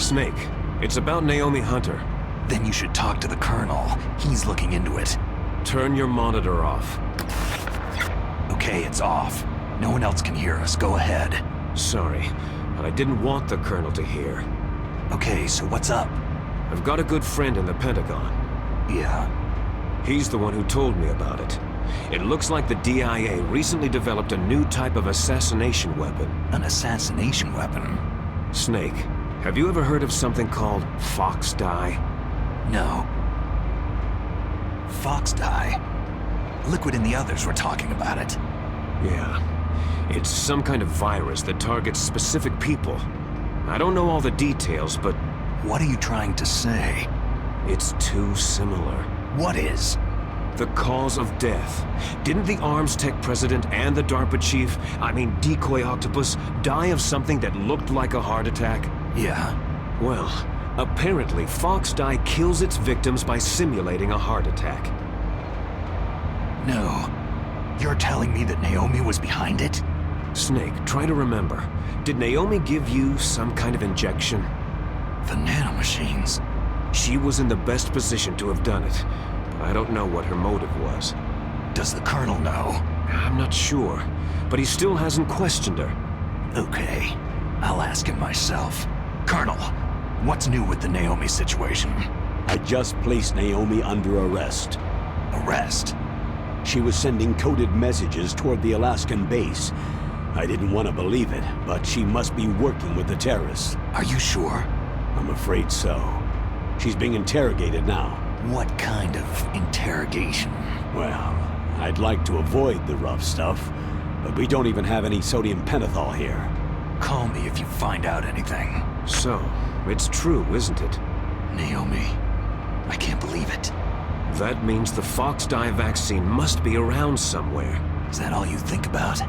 Snake, it's about Naomi Hunter. Then you should talk to the Colonel. He's looking into it. Turn your monitor off. Okay, it's off. No one else can hear us. Go ahead. Sorry, but I didn't want the Colonel to hear. Okay, so what's up? I've got a good friend in the Pentagon. Yeah. He's the one who told me about it. It looks like the DIA recently developed a new type of assassination weapon. An assassination weapon? Snake, have you ever heard of something called Fox Dye? No. Fox dye? Liquid and the others were talking about it. Yeah. It's some kind of virus that targets specific people. I don't know all the details, but... What are you trying to say? It's too similar. What is? The cause of death. Didn't the Arms Tech president and the DARPA chief, Decoy Octopus, die of something that looked like a heart attack? Yeah. Well, apparently Fox Dye kills its victims by simulating a heart attack. No. You're telling me that Naomi was behind it? Snake, try to remember. Did Naomi give you some kind of injection? The nanomachines. She was in the best position to have done it, but I don't know what her motive was. Does the Colonel know? I'm not sure, but he still hasn't questioned her. Okay, I'll ask him myself. Colonel, what's new with the Naomi situation? I just placed Naomi under arrest. Arrest? She was sending coded messages toward the Alaskan base. I didn't want to believe it, but she must be working with the terrorists. Are you sure? I'm afraid so. She's being interrogated now. What kind of interrogation? Well, I'd like to avoid the rough stuff, but we don't even have any sodium pentothal here. Call me if you find out anything. So, it's true, isn't it? Naomi, I can't believe it. That means the Fox Dye vaccine must be around somewhere. Is that all you think about?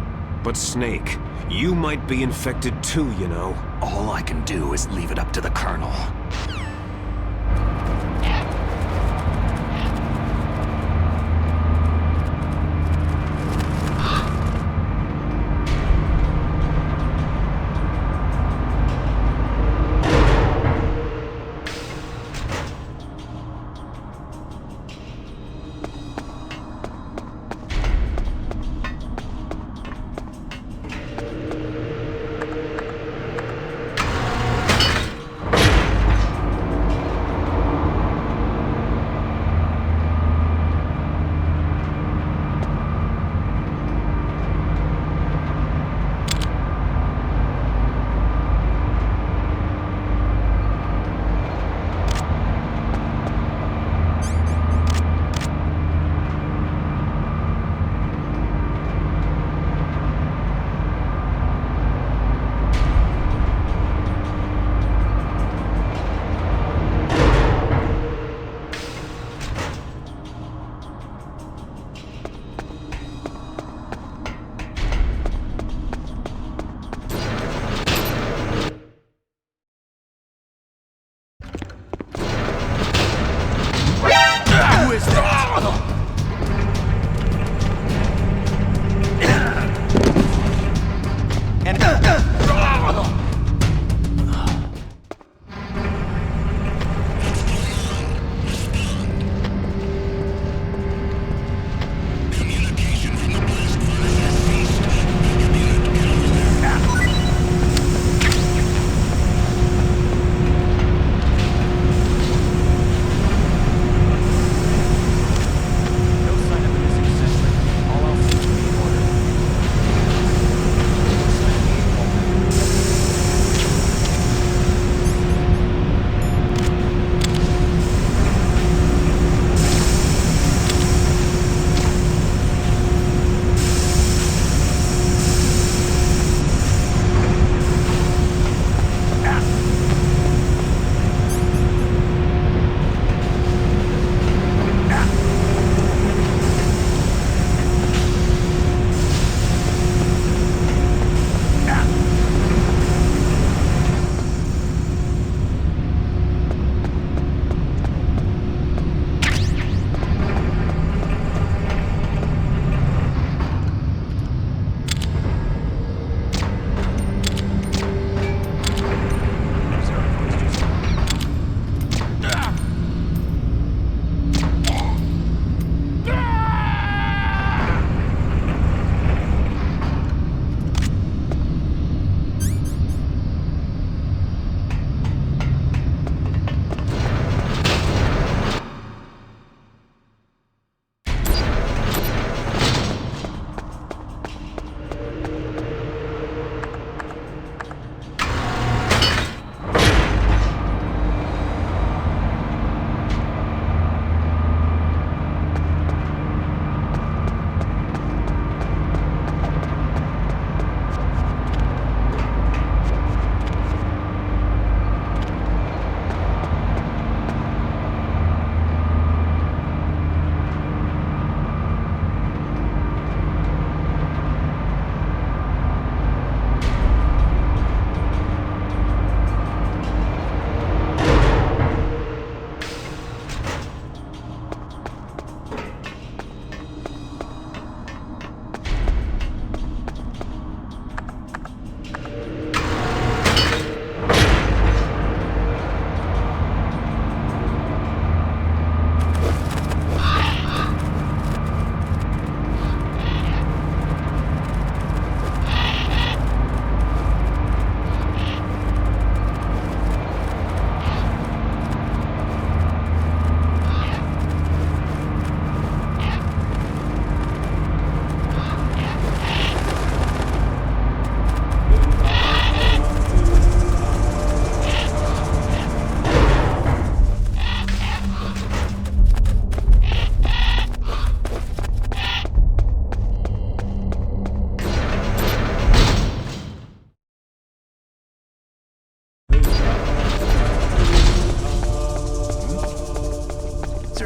But Snake, you might be infected too, you know. All I can do is leave it up to the Colonel.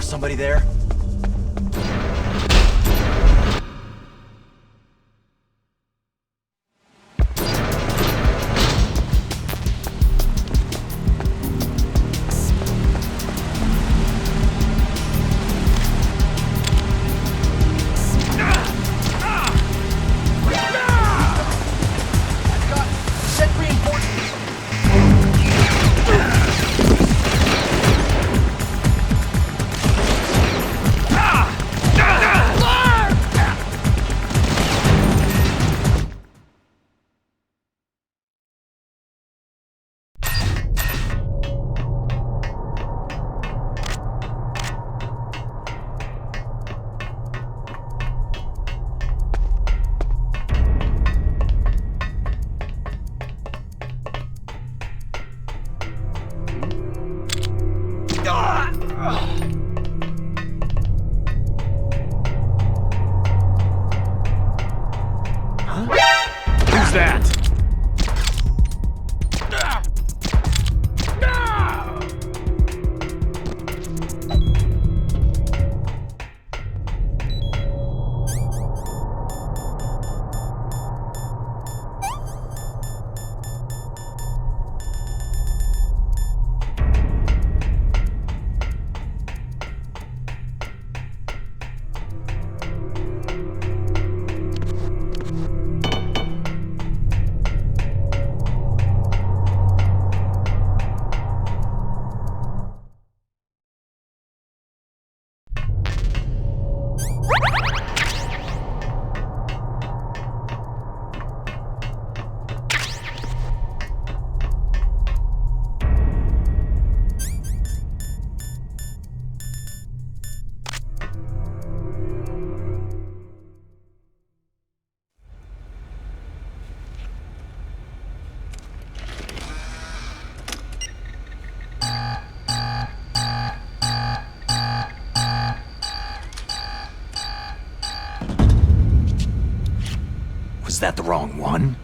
somebody there? Who's that? Was that the wrong one?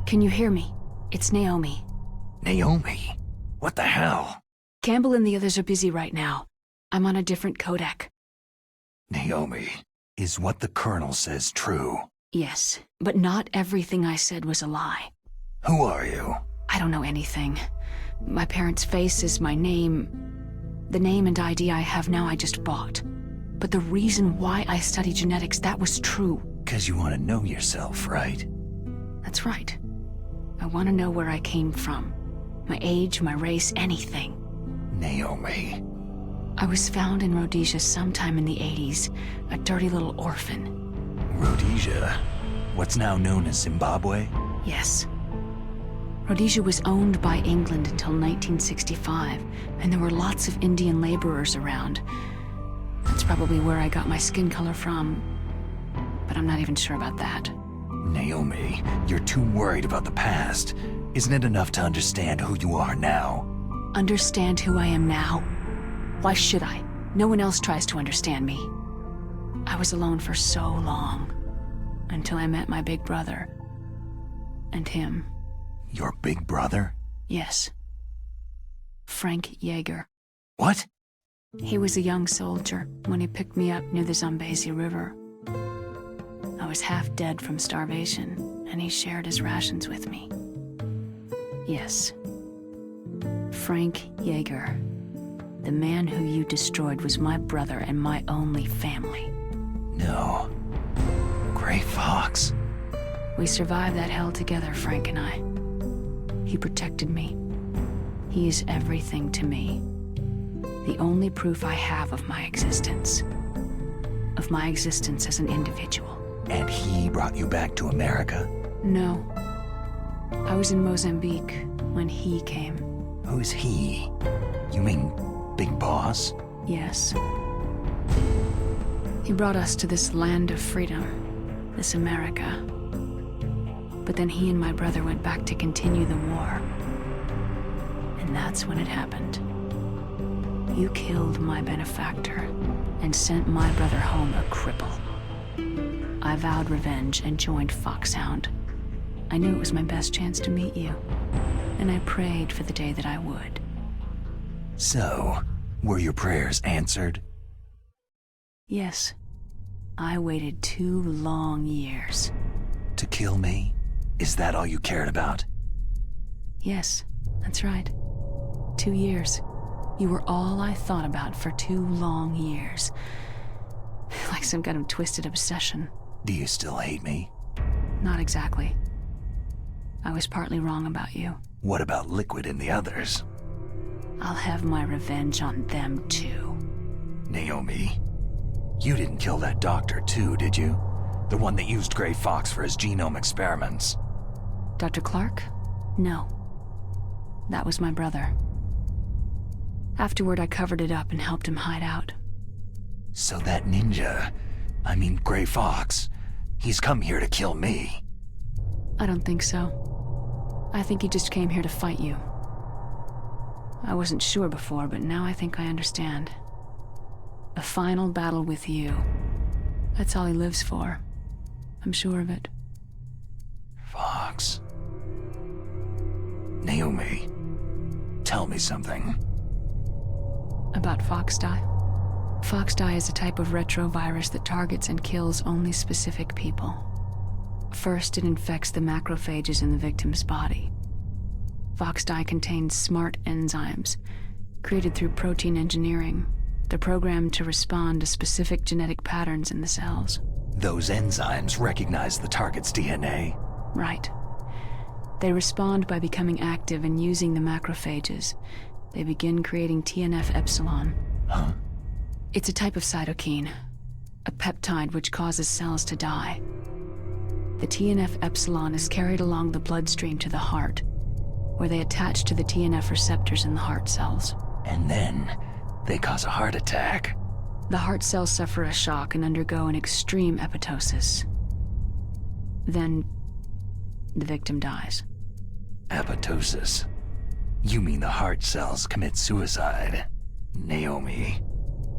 Can you hear me? It's Naomi. Naomi? What the hell? Campbell and the others are busy right now. I'm on a different codec. Naomi, is what the Colonel says true? Yes, but not everything I said was a lie. Who are you? I don't know anything. My parents' face is my name. The name and ID I have now I just bought. But the reason why I study genetics, that was true. 'Cause you want to know yourself, right? That's right. I want to know where I came from. My age, my race, anything. Naomi. I was found in Rhodesia sometime in the 80s, a dirty little orphan. Rhodesia? What's now known as Zimbabwe? Yes. Rhodesia was owned by England until 1965, and there were lots of Indian laborers around. That's probably where I got my skin color from, but I'm not even sure about that. Naomi, you're too worried about the past. Isn't it enough to understand who you are now? Understand who I am now? Why should I? No one else tries to understand me. I was alone for so long, until I met my big brother. And him. Your big brother? Yes. Frank Yeager. What? He was a young soldier when he picked me up near the Zambezi River. I was half dead from starvation, and he shared his rations with me. Yes. Frank Yeager. The man who you destroyed was my brother and my only family. No. Gray Fox. We survived that hell together, Frank and I. He protected me. He is everything to me. The only proof I have of my existence. Of my existence as an individual. And he brought you back to America? No. I was in Mozambique when he came. Who's he? You mean Big Boss? Yes. He brought us to this land of freedom, this America. But then he and my brother went back to continue the war. And that's when it happened. You killed my benefactor and sent my brother home a cripple. I vowed revenge and joined Foxhound. I knew it was my best chance to meet you, and I prayed for the day that I would. So, were your prayers answered? Yes. I waited 2 long years. To kill me? Is that all you cared about? Yes, that's right. 2 years. You were all I thought about for 2 long years. Like some kind of twisted obsession. Do you still hate me? Not exactly. I was partly wrong about you. What about Liquid and the others? I'll have my revenge on them too. Naomi, you didn't kill that doctor too, did you? The one that used Gray Fox for his genome experiments. Dr. Clark? No. That was my brother. Afterward, I covered it up and helped him hide out. So that ninja, I mean Gray Fox, he's come here to kill me. I don't think so. I think he just came here to fight you. I wasn't sure before, but now I think I understand. A final battle with you. That's all he lives for. I'm sure of it. Fox. Naomi, tell me something. About Foxdie? Foxdie is a type of retrovirus that targets and kills only specific people. First, it infects the macrophages in the victim's body. Foxdie contains smart enzymes, created through protein engineering. They're programmed to respond to specific genetic patterns in the cells. Those enzymes recognize the target's DNA? Right. They respond by becoming active and using the macrophages. They begin creating TNF-epsilon. Huh? It's a type of cytokine, a peptide which causes cells to die. The TNF-epsilon is carried along the bloodstream to the heart, where they attach to the TNF receptors in the heart cells. And then, they cause a heart attack. The heart cells suffer a shock and undergo an extreme apoptosis. Then, the victim dies. Apoptosis? You mean the heart cells commit suicide? Naomi.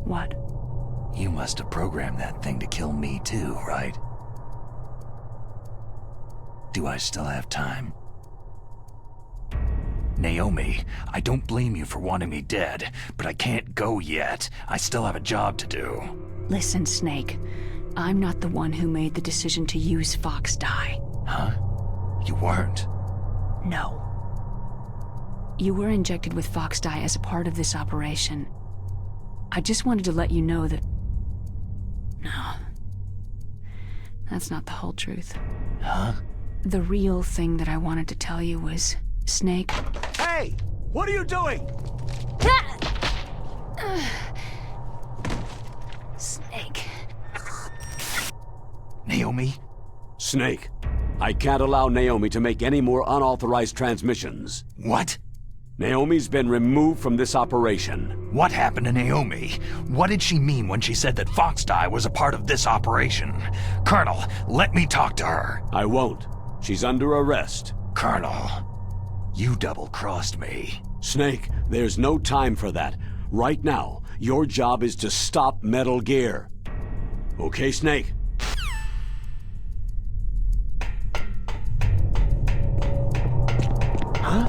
What? You must have programmed that thing to kill me too, right? Do I still have time? Naomi, I don't blame you for wanting me dead, but I can't go yet. I still have a job to do. Listen, Snake. I'm not the one who made the decision to use Fox dye. Huh? You weren't? No. You were injected with Fox dye as a part of this operation. I just wanted to let you know that... No. That's not the whole truth. Huh? The real thing that I wanted to tell you was... Snake... Hey! What are you doing? Snake... Naomi? Snake, I can't allow Naomi to make any more unauthorized transmissions. What? Naomi's been removed from this operation. What happened to Naomi? What did she mean when she said that Fox dye was a part of this operation? Colonel, let me talk to her. I won't. She's under arrest. Colonel, you double-crossed me. Snake, there's no time for that. Right now, your job is to stop Metal Gear. Okay, Snake? Huh?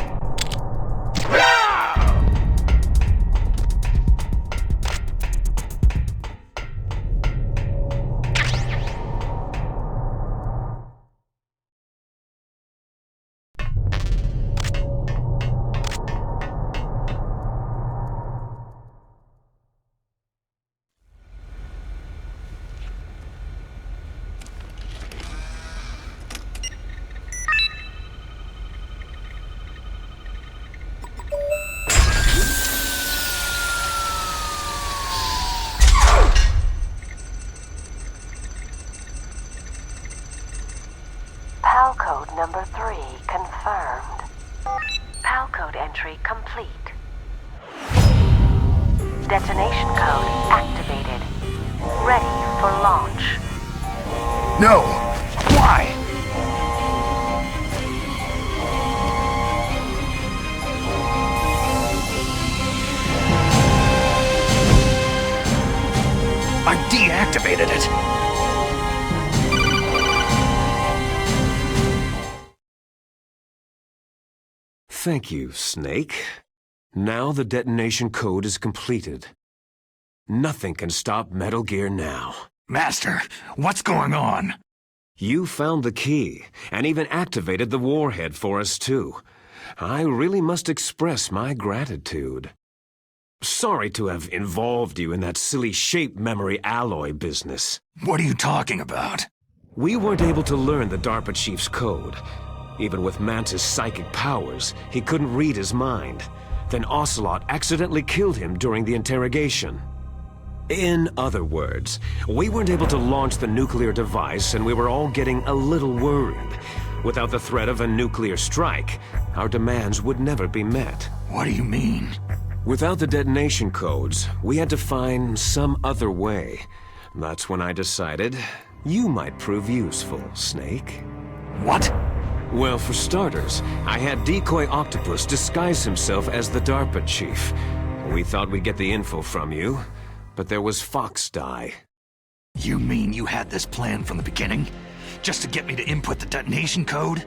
PAL code number 3 confirmed. PAL code entry complete. Detonation code activated. Ready for launch. No! Why? I deactivated it! Thank you, Snake. Now the detonation code is completed. Nothing can stop Metal Gear now. Master, what's going on? You found the key, and even activated the warhead for us, too. I really must express my gratitude. Sorry to have involved you in that silly shape memory alloy business. What are you talking about? We weren't able to learn the DARPA chief's code. Even with Mantis' psychic powers, he couldn't read his mind. Then Ocelot accidentally killed him during the interrogation. In other words, we weren't able to launch the nuclear device, and we were all getting a little worried. Without the threat of a nuclear strike, our demands would never be met. What do you mean? Without the detonation codes, we had to find some other way. That's when I decided you might prove useful, Snake. What? Well, for starters, I had Decoy Octopus disguise himself as the DARPA chief. We thought we'd get the info from you, but there was Fox dye. You mean you had this plan from the beginning? Just to get me to input the detonation code?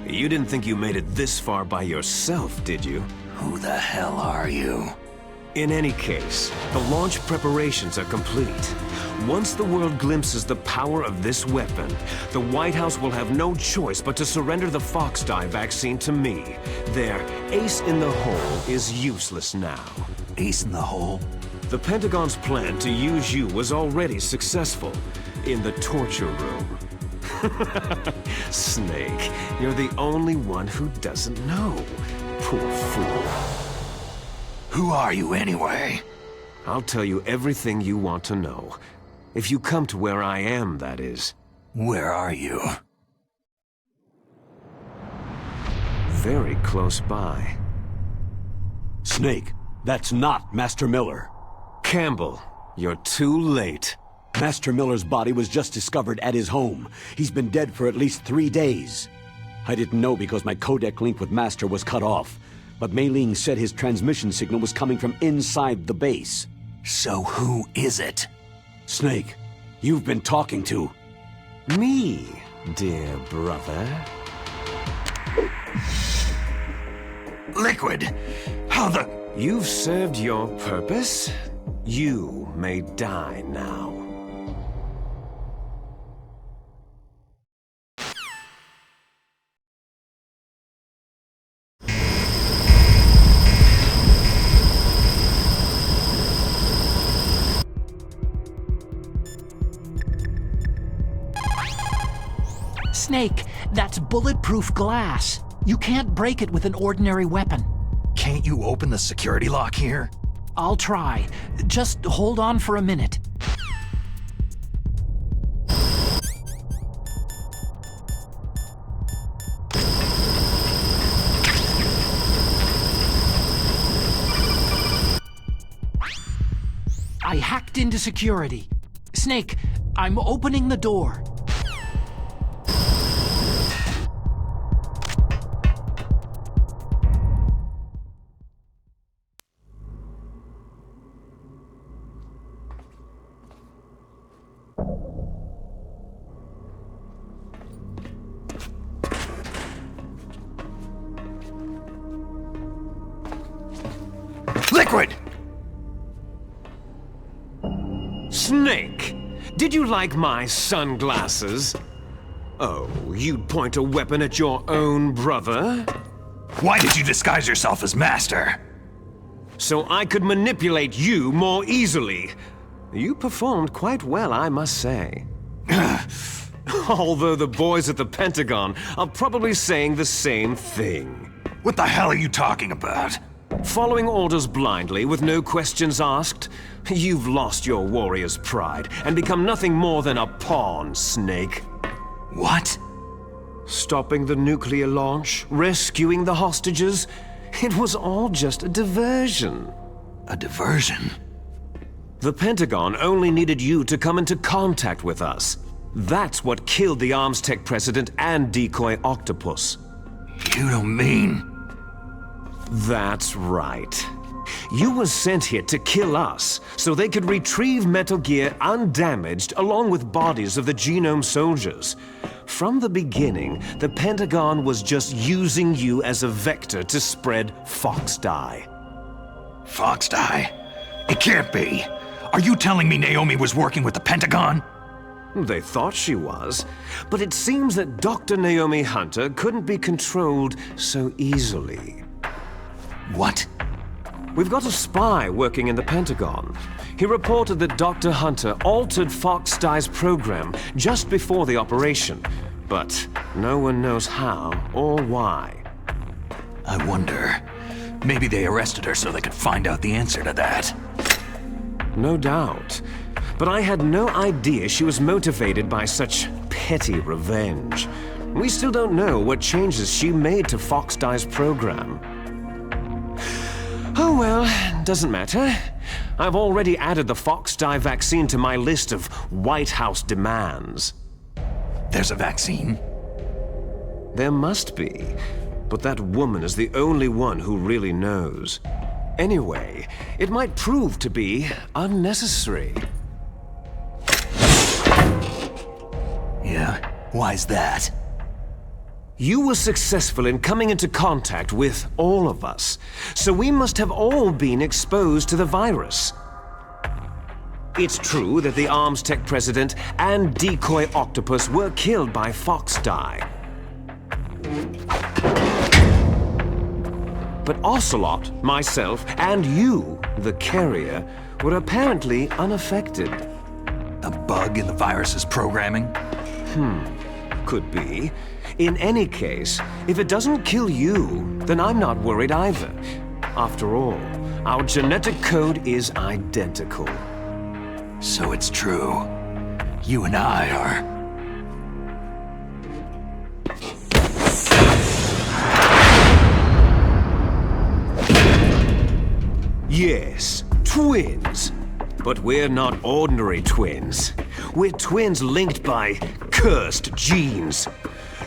You didn't think you made it this far by yourself, did you? Who the hell are you? In any case, the launch preparations are complete. Once the world glimpses the power of this weapon, the White House will have no choice but to surrender the Fox dye vaccine to me. Their ace in the hole is useless now. Ace in the hole? The Pentagon's plan to use you was already successful in the torture room. Snake, you're the only one who doesn't know. Poor fool. Who are you anyway? I'll tell you everything you want to know. If you come to where I am, that is. Where are you? Very close by. Snake, that's not Master Miller. Campbell, you're too late. Master Miller's body was just discovered at his home. He's been dead for at least 3 days. I didn't know because my codec link with Master was cut off. But Mei Ling said his transmission signal was coming from inside the base. So who is it? Snake, you've been talking to... Me, dear brother. Liquid! How the... You've served your purpose. You may die now. Snake, that's bulletproof glass. You can't break it with an ordinary weapon. Can't you open the security lock here? I'll try. Just hold on for a minute. I hacked into security. Snake, I'm opening the door. Liquid! Snake! Did you like my sunglasses? Oh, you'd point a weapon at your own brother? Why did you disguise yourself as Master? So I could manipulate you more easily. You performed quite well, I must say. Although the boys at the Pentagon are probably saying the same thing. What the hell are you talking about? Following orders blindly with no questions asked, you've lost your warrior's pride and become nothing more than a pawn, Snake. What? Stopping the nuclear launch, rescuing the hostages, it was all just a diversion. A diversion? The Pentagon only needed you to come into contact with us. That's what killed the Arms Tech president and decoy octopus. You don't mean... That's right. You were sent here to kill us, so they could retrieve Metal Gear undamaged along with bodies of the Genome soldiers. From the beginning, the Pentagon was just using you as a vector to spread Fox Dye. Fox Dye? It can't be! Are you telling me Naomi was working with the Pentagon? They thought she was, but it seems that Dr. Naomi Hunter couldn't be controlled so easily. What? We've got a spy working in the Pentagon. He reported that Dr. Hunter altered Fox Dye's program just before the operation, but no one knows how or why. I wonder... maybe they arrested her so they could find out the answer to that. No doubt. But I had no idea she was motivated by such petty revenge. We still don't know what changes she made to Fox Dye's program. Oh well, doesn't matter. I've already added the Fox Dye vaccine to my list of White House demands. There's a vaccine? There must be, but that woman is the only one who really knows. Anyway, it might prove to be unnecessary. Yeah? Why's that? You were successful in coming into contact with all of us, so we must have all been exposed to the virus. It's true that the Arms Tech president and decoy octopus were killed by Fox Dye. But Ocelot, myself, and you, the carrier, were apparently unaffected. A bug in the virus's programming? Could be. In any case, if it doesn't kill you, then I'm not worried either. After all, our genetic code is identical. So it's true. You and I are... Yes, twins. But we're not ordinary twins. We're twins linked by cursed genes.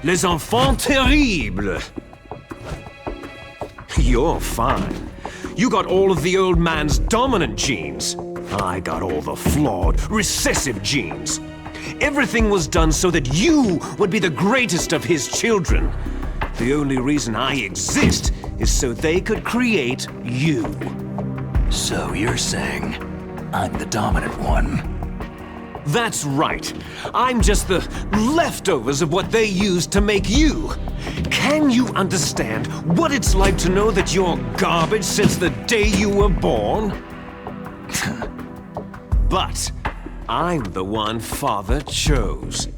Les enfants terribles. You're fine. You got all of the old man's dominant genes. I got all the flawed, recessive genes. Everything was done so that you would be the greatest of his children. The only reason I exist is so they could create you. So you're saying I'm the dominant one? That's right. I'm just the leftovers of what they used to make you. Can you understand what it's like to know that you're garbage since the day you were born? But I'm the one Father chose.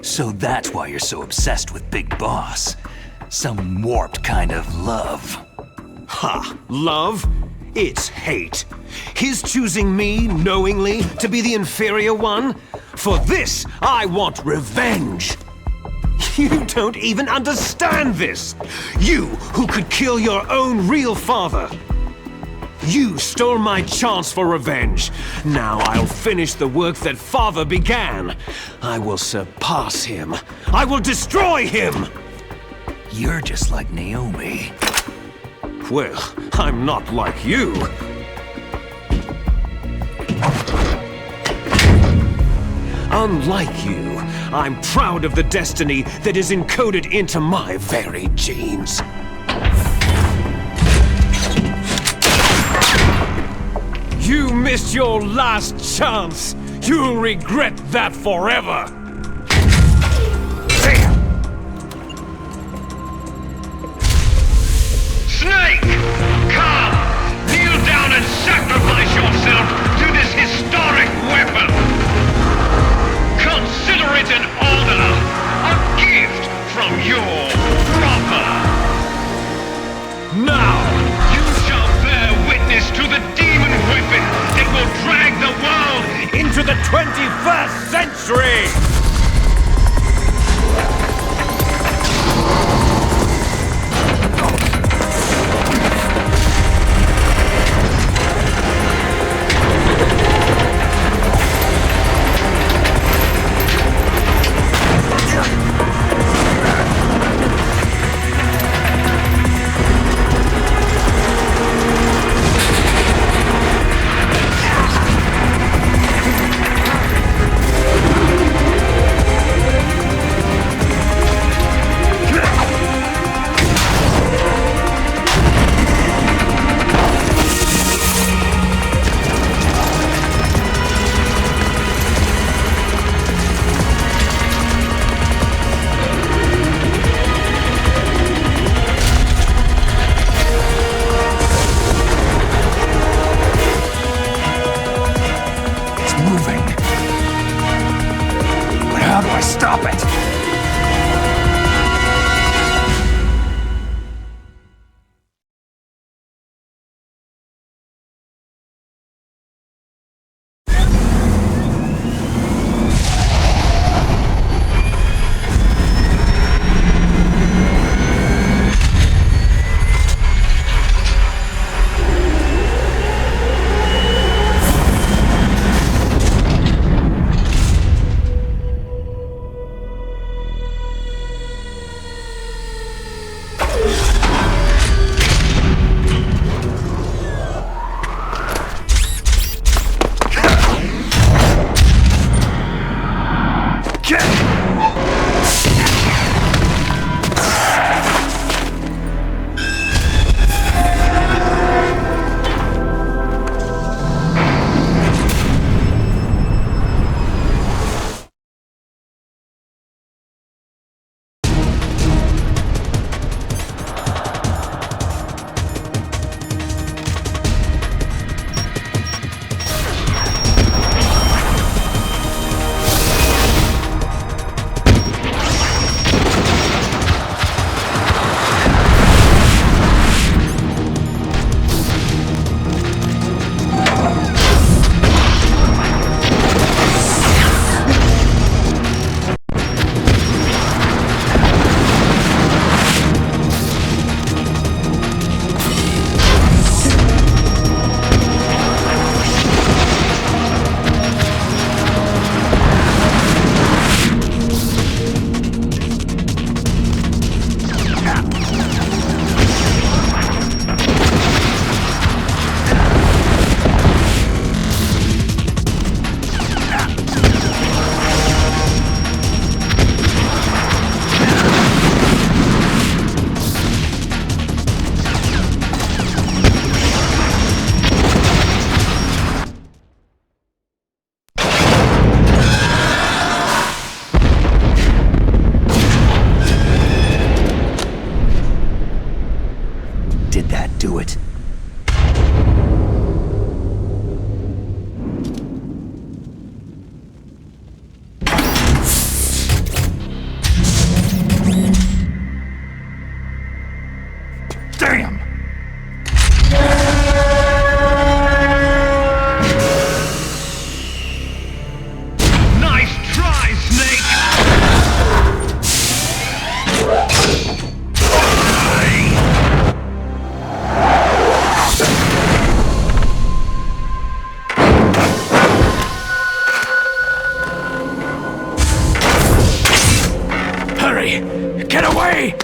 So that's why you're so obsessed with Big Boss. Some warped kind of love. Ha! Love? It's hate. His choosing me, knowingly, to be the inferior one? For this, I want revenge! You don't even understand this! You, who could kill your own real father! You stole my chance for revenge. Now I'll finish the work that Father began. I will surpass him. I will destroy him! You're just like Naomi. Well, I'm not like you. Unlike you, I'm proud of the destiny that is encoded into my very genes. You missed your last chance. You'll regret that forever. Snake! Come! Kneel down and sacrifice yourself to this historic weapon! Consider it an honor, a gift from your brother! Now! You shall bear witness to the demon weapon that will drag the world Into the 21st century! do it. Damn! Nice try, Snake! Hurry! Get away!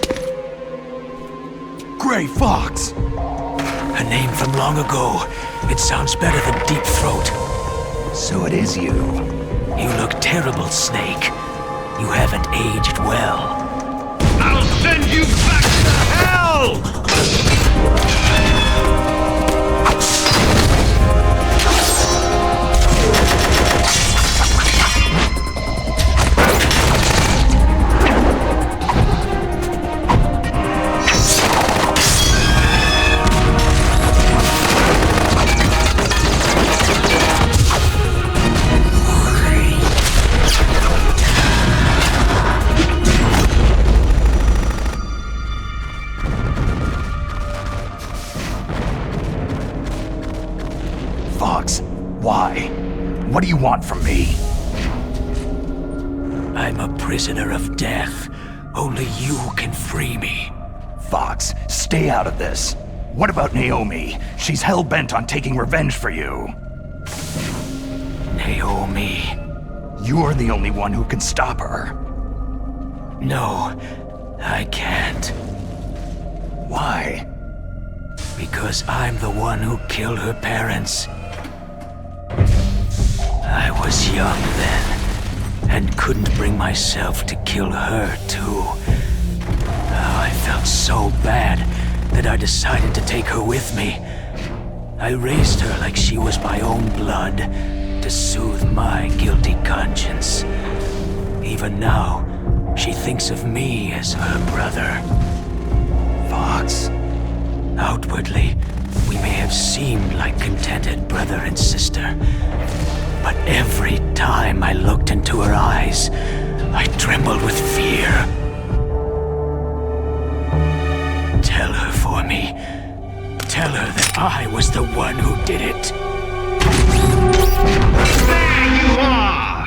Gray Fox! A name from long ago. It sounds better than Deep Throat. So it is you. You look terrible, Snake. You haven't aged well. I'll send you back to hell! Fox, why? What do you want from me? I'm a prisoner of death. Only you can free me. Fox, stay out of this. What about Naomi? She's hell-bent on taking revenge for you. Naomi. You're the only one who can stop her. No, I can't. Why? Because I'm the one who killed her parents. I was young then, and couldn't bring myself to kill her too. Oh, I felt so bad that I decided to take her with me. I raised her like she was my own blood, to soothe my guilty conscience. Even now, she thinks of me as her brother. Fox. Outwardly, we may have seemed like contented brother and sister, but every time I looked into her eyes, I trembled with fear. Tell her for me. Tell her that I was the one who did it. There you are!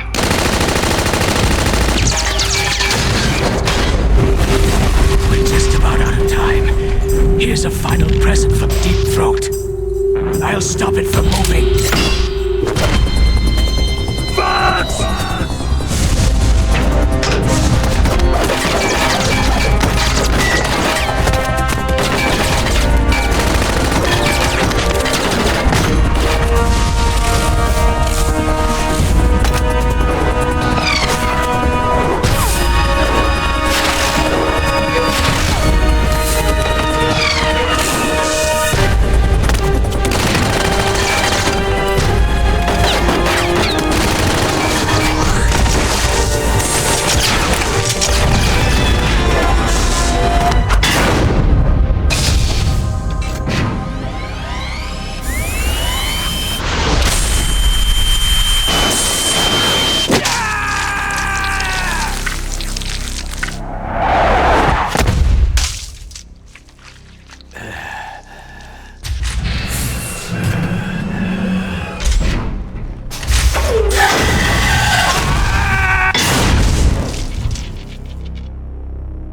We're just about out of time. Here's a final present from Deep Throat. I'll stop it from moving. Fox!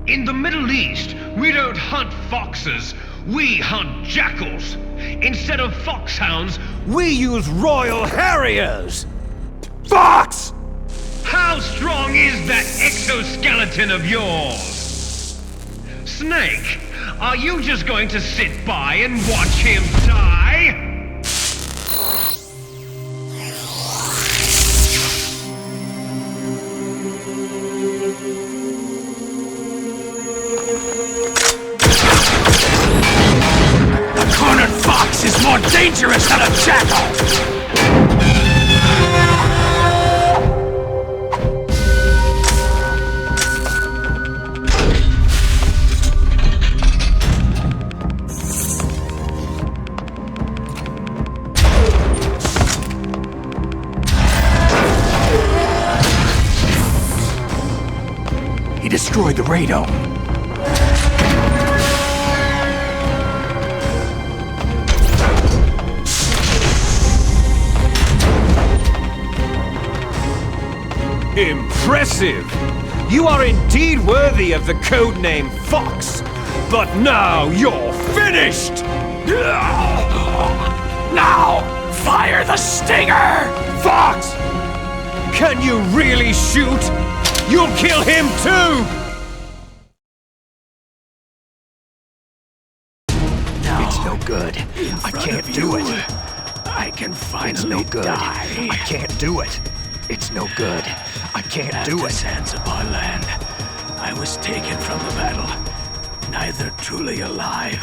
In the Middle East, we don't hunt foxes, we hunt jackals. Instead of foxhounds, We use Royal Harriers! Fox! how strong is that exoskeleton of yours? Snake, are you just going to sit by and watch him die? A cornered fox is more dangerous than a jackal! destroyed the radome. Impressive! You are indeed worthy of the codename Fox, but now you're finished! Now, fire the stinger! Fox! Can you really shoot? You'll kill him too! It's no good. I can't do it. I can finally It's no good. die. I can't do it. It's no good. I can't do After it. Zanzibar land, I was taken from the battle, neither truly alive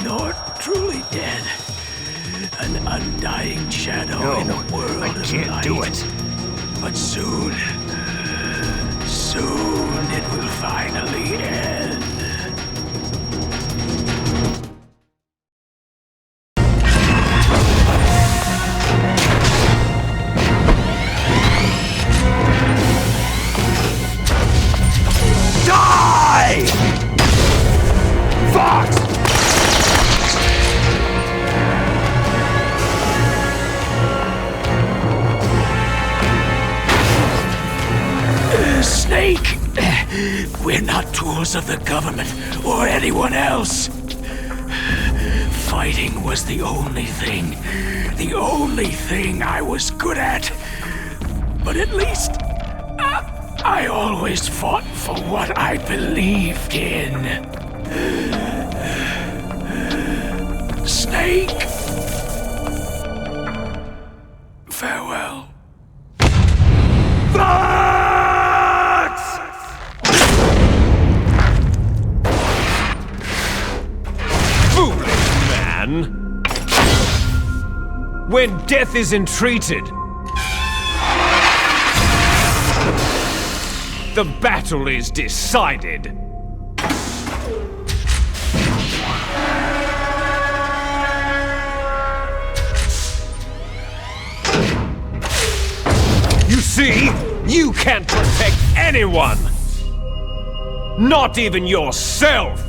nor truly dead. An undying shadow No, in a world I of can't light. do it. But soon it will finally end. Die! Fox! Snake! We're not tools of the government or anyone else. Fighting was the only thing I was good at. But at least, I always fought for what I believed in. Snake! Farewell. Foolish man! When death is entreated, the battle is decided. You see, you can't protect anyone! Not even yourself!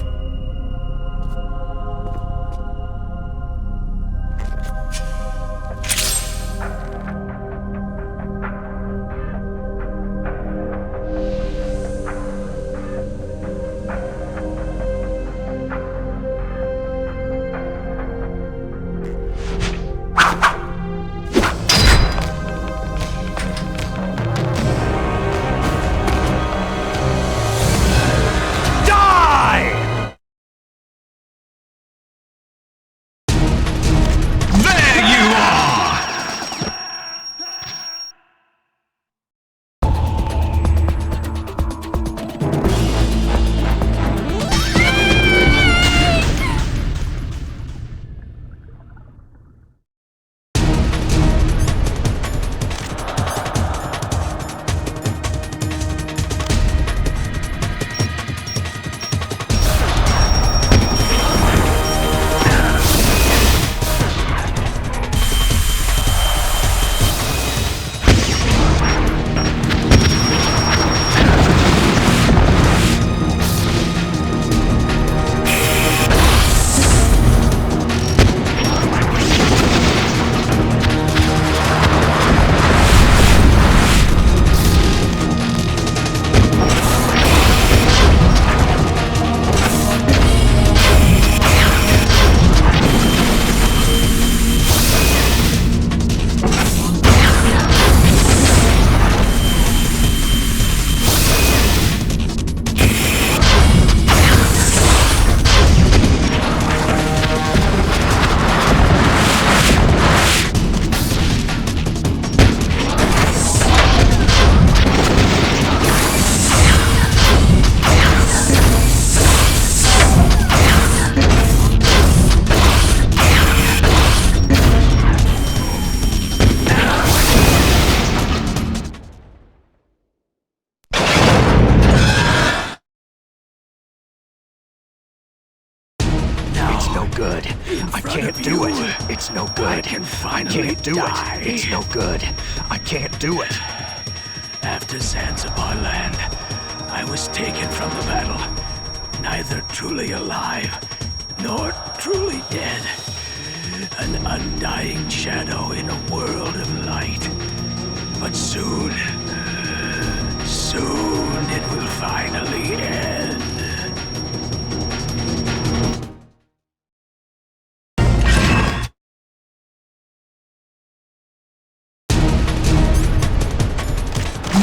good. I can't do it. It's no good. I can't do it. It's no good. I can't do it. After Zanzibar land, I was taken from the battle, neither truly alive nor truly dead. An undying shadow in a world of light. But soon it will finally end.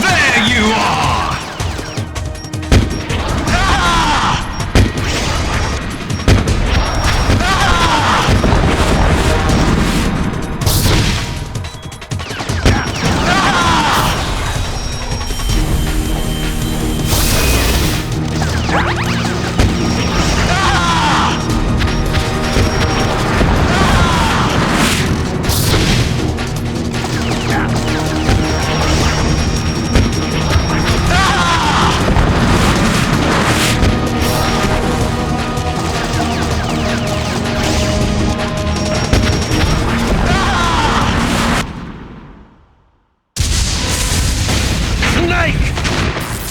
There you are!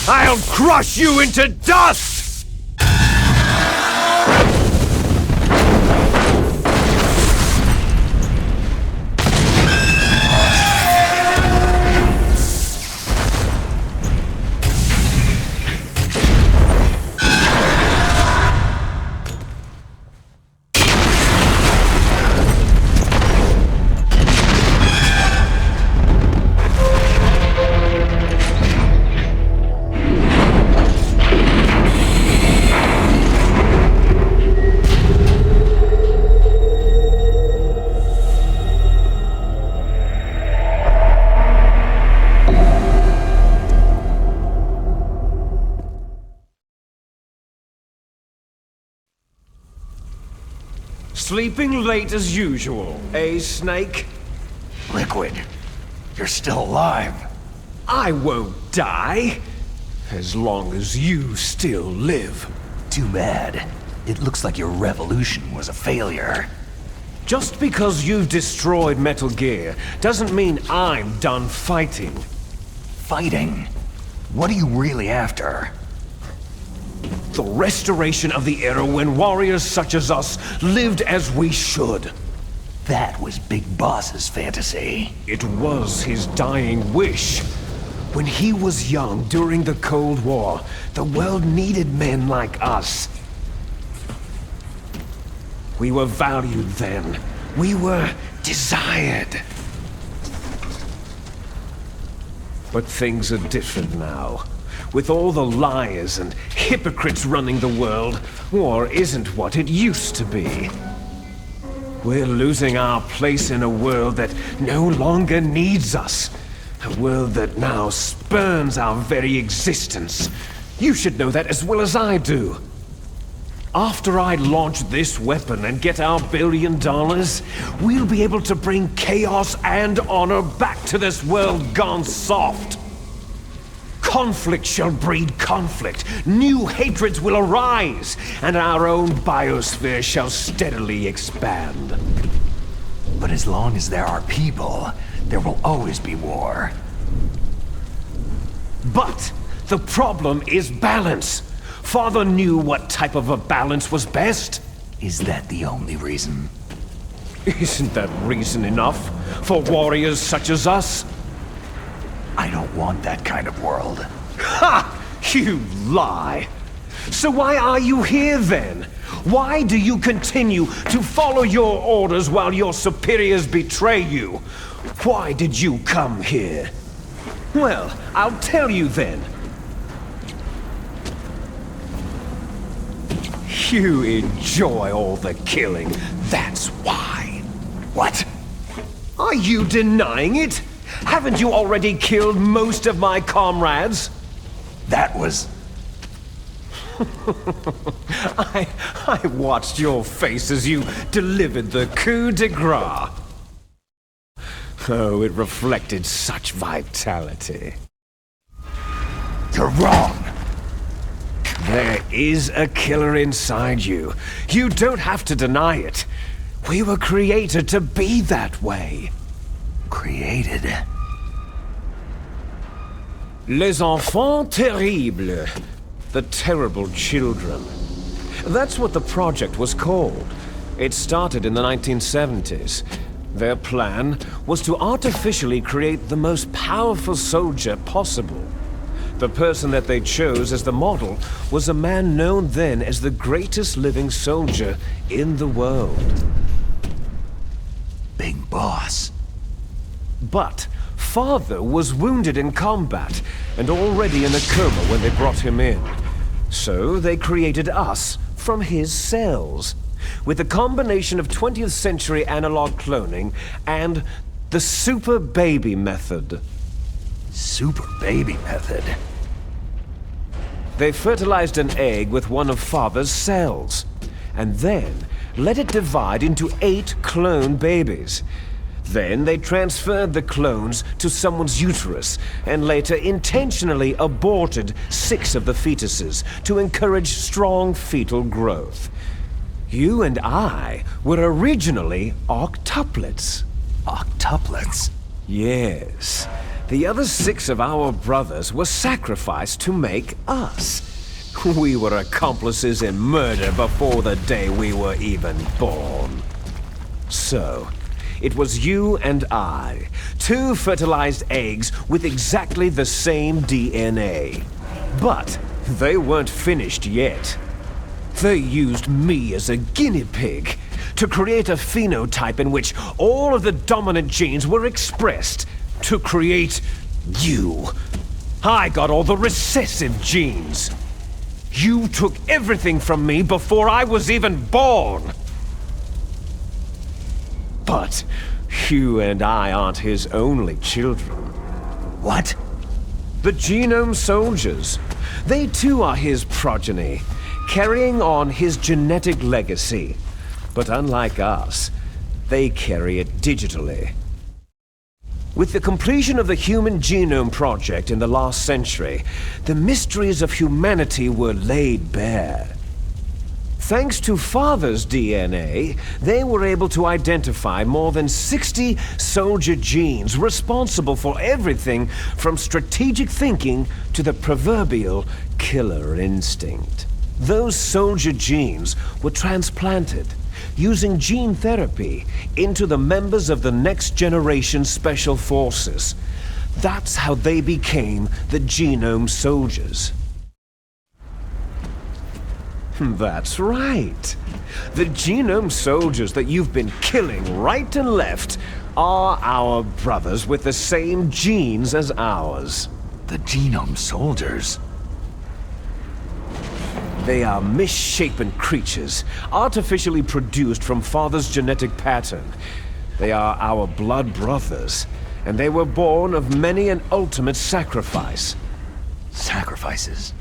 I'll crush you into dust! Sleeping late as usual, eh, Snake? Liquid, you're still alive. I won't die, as long as you still live. Too bad. It looks like your revolution was a failure. Just because you've destroyed Metal Gear doesn't mean I'm done fighting. Fighting? What are you really after? The restoration of the era when warriors such as us lived as we should. That was Big Boss's fantasy. It was his dying wish. When he was young during the Cold War, the world needed men like us. We were valued then. We were desired. But things are different now. With all the liars and hypocrites running the world, war isn't what it used to be. We're losing our place in a world that no longer needs us. A world that now spurns our very existence. You should know that as well as I do. After I launch this weapon and get our $1 billion, we'll be able to bring chaos and honor back to this world gone soft. Conflict shall breed conflict, new hatreds will arise, and our own biosphere shall steadily expand. But as long as there are people, there will always be war. But the problem is balance. Father knew what type of a balance was best. Is that the only reason? Isn't that reason enough for warriors such as us? I don't want that kind of world. Ha! You lie! So why are you here then? Why do you continue to follow your orders while your superiors betray you? Why did you come here? Well, I'll tell you then. You enjoy all the killing, that's why. What? Are you denying it? Haven't you already killed most of my comrades? That was... I watched your face as you delivered the coup de grace. Oh, it reflected such vitality. You're wrong! There is a killer inside you. You don't have to deny it. We were created to be that way. Created? Les enfants terribles. The Terrible Children. That's what the project was called. It started in the 1970s. Their plan was to artificially create the most powerful soldier possible. The person that they chose as the model was a man known then as the greatest living soldier in the world. Big boss. But Father was wounded in combat and already in a coma when they brought him in. So they created us from his cells, with a combination of 20th century analog cloning and the super baby method. Super baby method? They fertilized an egg with one of Father's cells, and then let it divide into 8 clone babies. Then they transferred the clones to someone's uterus, and later intentionally aborted 6 of the fetuses to encourage strong fetal growth. You and I were originally octuplets. Octuplets? Yes. The other 6 of our brothers were sacrificed to make us. We were accomplices in murder before the day we were even born. So, it was you and I, 2 fertilized eggs with exactly the same DNA. But they weren't finished yet. They used me as a guinea pig to create a phenotype in which all of the dominant genes were expressed to create you. I got all the recessive genes. You took everything from me before I was even born. But you and I aren't his only children. What? The Genome Soldiers. They too are his progeny, carrying on his genetic legacy. But unlike us, they carry it digitally. With the completion of the Human Genome Project in the last century, the mysteries of humanity were laid bare. Thanks to Father's DNA, they were able to identify more than 60 soldier genes responsible for everything from strategic thinking to the proverbial killer instinct. Those soldier genes were transplanted, using gene therapy, into the members of the next generation special forces. That's how they became the Genome Soldiers. That's right. The Genome Soldiers that you've been killing right and left are our brothers with the same genes as ours. The Genome Soldiers? They are misshapen creatures, artificially produced from Father's genetic pattern. They are our blood brothers, and they were born of many an ultimate sacrifice. Sacrifices?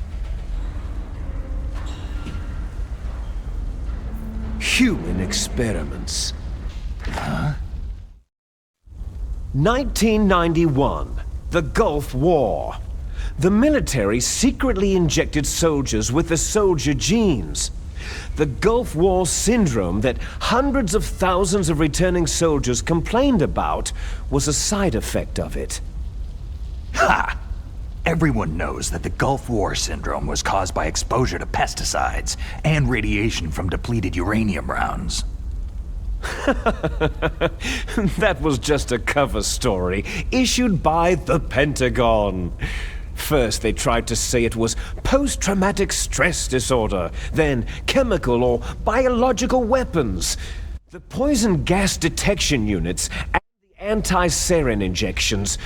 Human experiments. Huh? 1991, the Gulf War. The military secretly injected soldiers with the soldier genes. The Gulf War syndrome that hundreds of thousands of returning soldiers complained about was a side effect of it. Ha! Everyone knows that the Gulf War syndrome was caused by exposure to pesticides and radiation from depleted uranium rounds. That was just a cover story issued by the Pentagon. First, they tried to say it was post-traumatic stress disorder, then chemical or biological weapons. The poison gas detection units and the anti-sarin injections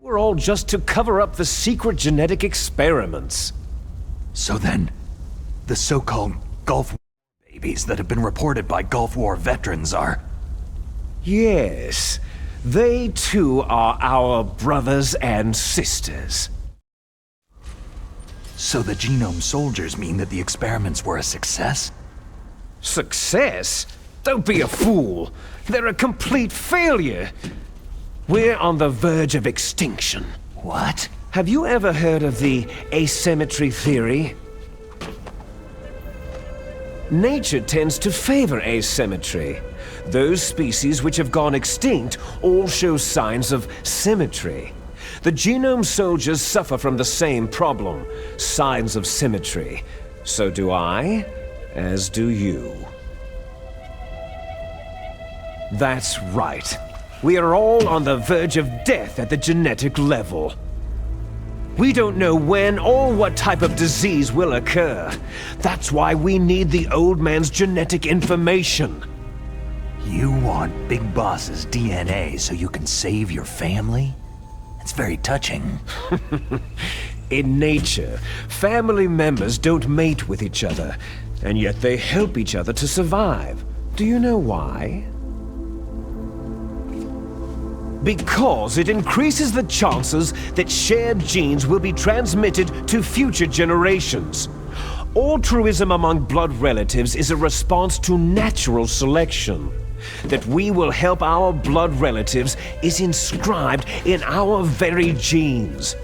were all just to cover up the secret genetic experiments. So then, the so-called Gulf War babies that have been reported by Gulf War veterans are... Yes, they too are our brothers and sisters. So the Genome Soldiers mean that the experiments were a success? Success? Don't be a fool. They're a complete failure. We're on the verge of extinction. What? Have you ever heard of the asymmetry theory? Nature tends to favor asymmetry. Those species which have gone extinct all show signs of symmetry. The genome soldiers suffer from the same problem, signs of symmetry. So do I, as do you. That's right. We are all on the verge of death at the genetic level. We don't know when or what type of disease will occur. That's why we need the old man's genetic information. You want Big Boss's DNA so you can save your family? It's very touching. In nature, family members don't mate with each other, and yet they help each other to survive. Do you know why? Because it increases the chances that shared genes will be transmitted to future generations. Altruism among blood relatives is a response to natural selection. That we will help our blood relatives is inscribed in our very genes.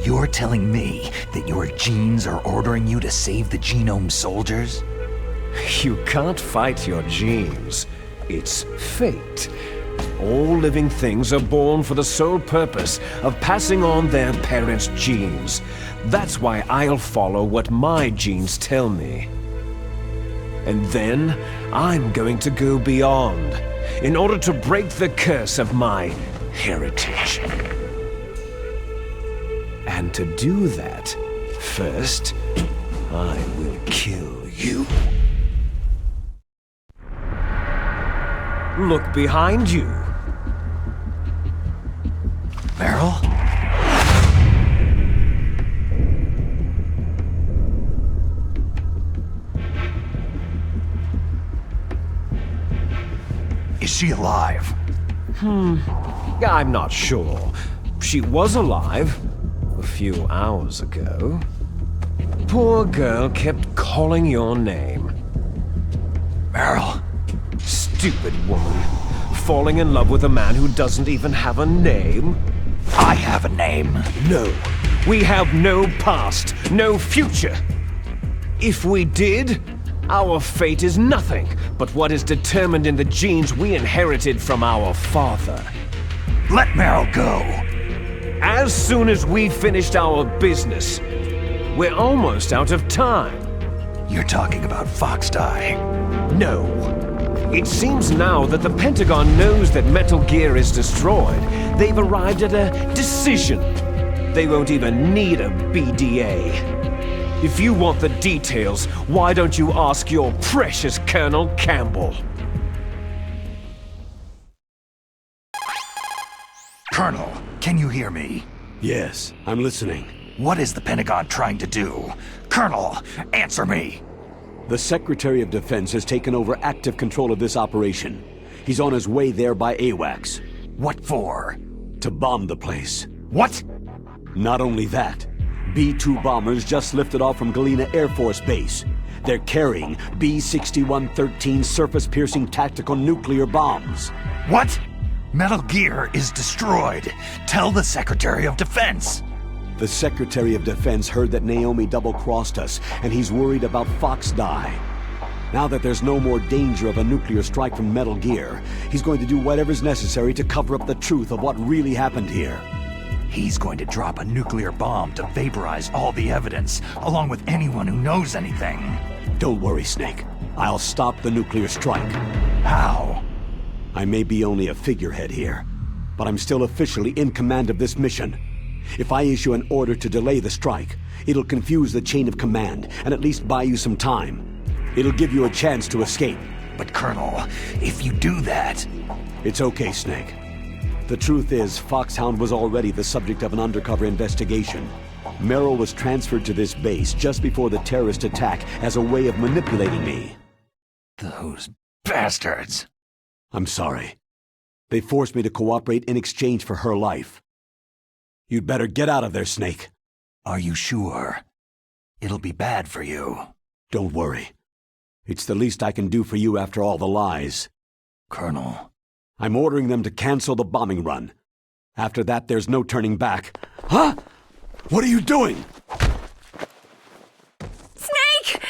You're telling me that your genes are ordering you to save the genome soldiers? You can't fight your genes. It's fate. All living things are born for the sole purpose of passing on their parents' genes. That's why I'll follow what my genes tell me. And then, I'm going to go beyond, in order to break the curse of my heritage. And to do that, first, I will kill you. Look behind you. Meryl? Is she alive? I'm not sure. She was alive a few hours ago. Poor girl kept calling your name. Meryl? Stupid woman. Falling in love with a man who doesn't even have a name? I have a name. No. We have no past, no future. If we did, our fate is nothing but what is determined in the genes we inherited from our father. Let Meryl go. As soon as we finished our business, we're almost out of time. You're talking about Foxdie. No. It seems now that the Pentagon knows that Metal Gear is destroyed. They've arrived at a decision. They won't even need a BDA. If you want the details, why don't you ask your precious Colonel Campbell? Colonel, can you hear me? Yes, I'm listening. What is the Pentagon trying to do? Colonel, answer me! The Secretary of Defense has taken over active control of this operation. He's on his way there by AWACS. What for? To bomb the place. What? Not only that, B-2 bombers just lifted off from Galena Air Force Base. They're carrying B-6113 surface-piercing tactical nuclear bombs. What? Metal Gear is destroyed. Tell the Secretary of Defense. The Secretary of Defense heard that Naomi double-crossed us, and he's worried about Foxdie. Now that there's no more danger of a nuclear strike from Metal Gear, he's going to do whatever's necessary to cover up the truth of what really happened here. He's going to drop a nuclear bomb to vaporize all the evidence, along with anyone who knows anything. Don't worry, Snake. I'll stop the nuclear strike. How? I may be only a figurehead here, but I'm still officially in command of this mission. If I issue an order to delay the strike, it'll confuse the chain of command and at least buy you some time. It'll give you a chance to escape. But Colonel, if you do that... It's okay, Snake. The truth is, Foxhound was already the subject of an undercover investigation. Merrill was transferred to this base just before the terrorist attack as a way of manipulating me. Those bastards! I'm sorry. They forced me to cooperate in exchange for her life. You'd better get out of there, Snake. Are you sure? It'll be bad for you. Don't worry. It's the least I can do for you after all the lies. Colonel. I'm ordering them to cancel the bombing run. After that, there's no turning back. Huh? What are you doing? Snake!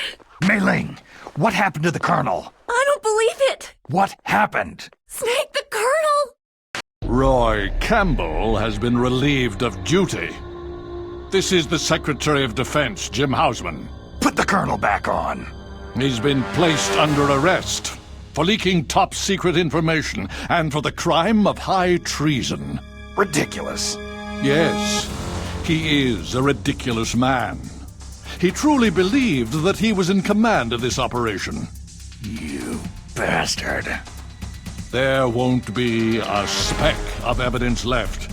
Mei Ling, what happened to the Colonel? I don't believe it! What happened? Snake, the Colonel! Roy Campbell has been relieved of duty. This is the Secretary of Defense, Jim Hausman. Put the colonel back on. He's been placed under arrest for leaking top-secret information and for the crime of high treason. Ridiculous. Yes, he is a ridiculous man. He truly believed that he was in command of this operation. You bastard. There won't be a speck of evidence left.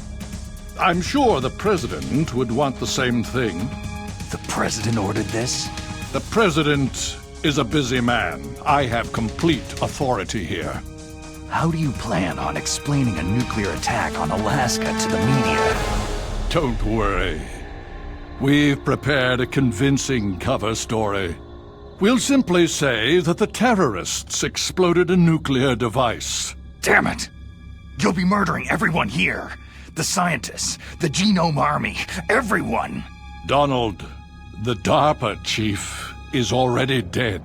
I'm sure the President would want the same thing. The President ordered this? The President is a busy man. I have complete authority here. How do you plan on explaining a nuclear attack on Alaska to the media? Don't worry. We've prepared a convincing cover story. We'll simply say that the terrorists exploded a nuclear device. Damn it! You'll be murdering everyone here. The scientists, the Genome Army, everyone. Donald, the DARPA chief, is already dead.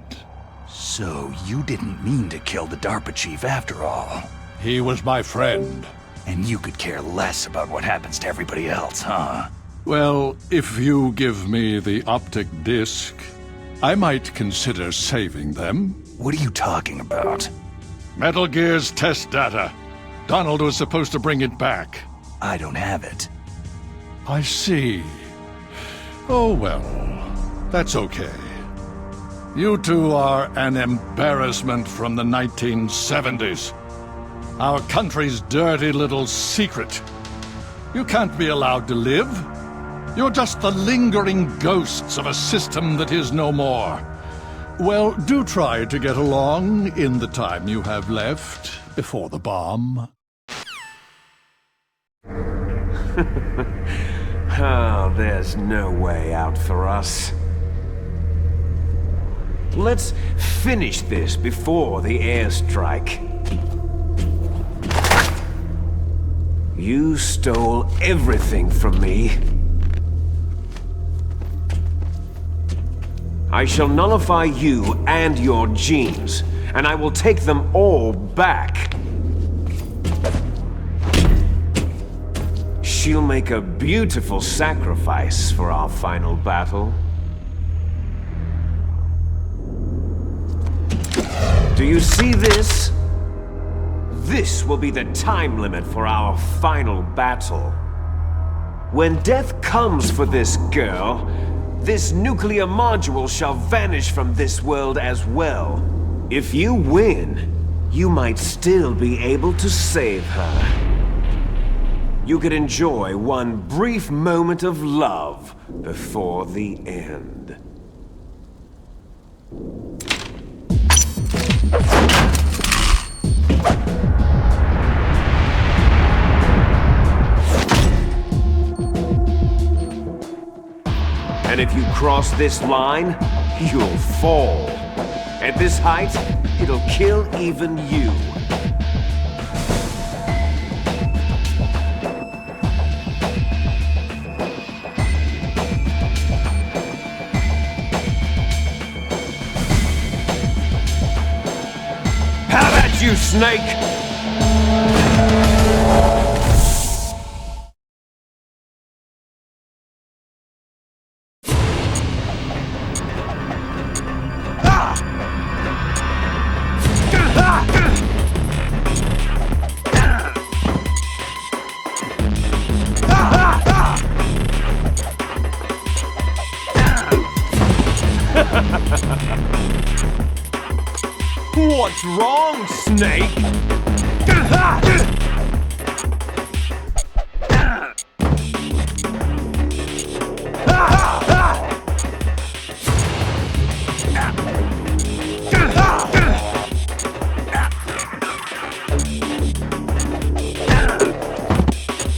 So you didn't mean to kill the DARPA chief after all. He was my friend. And you could care less about what happens to everybody else, huh? Well, if you give me the optic disc, I might consider saving them. What are you talking about? Metal Gear's test data. Donald was supposed to bring it back. I don't have it. I see. Oh well, that's okay. You two are an embarrassment from the 1970s. Our country's dirty little secret. You can't be allowed to live. You're just the lingering ghosts of a system that is no more. Well, do try to get along in the time you have left before the bomb. Oh, there's no way out for us. Let's finish this before the airstrike. You stole everything from me. I shall nullify you and your genes, and I will take them all back. She'll make a beautiful sacrifice for our final battle. Do you see this? This will be the time limit for our final battle. When death comes for this girl, this nuclear module shall vanish from this world as well. If you win, you might still be able to save her. You could enjoy one brief moment of love before the end. And if you cross this line, you'll fall. At this height, it'll kill even you. How about you, Snake? What's wrong, Snake?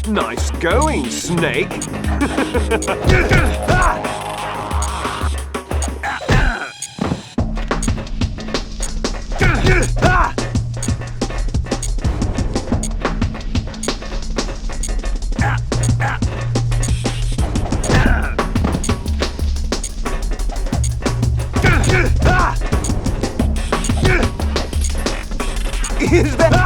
Nice going, Snake. Is that...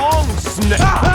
wrong, Snake?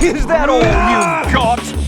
Is that all you've got?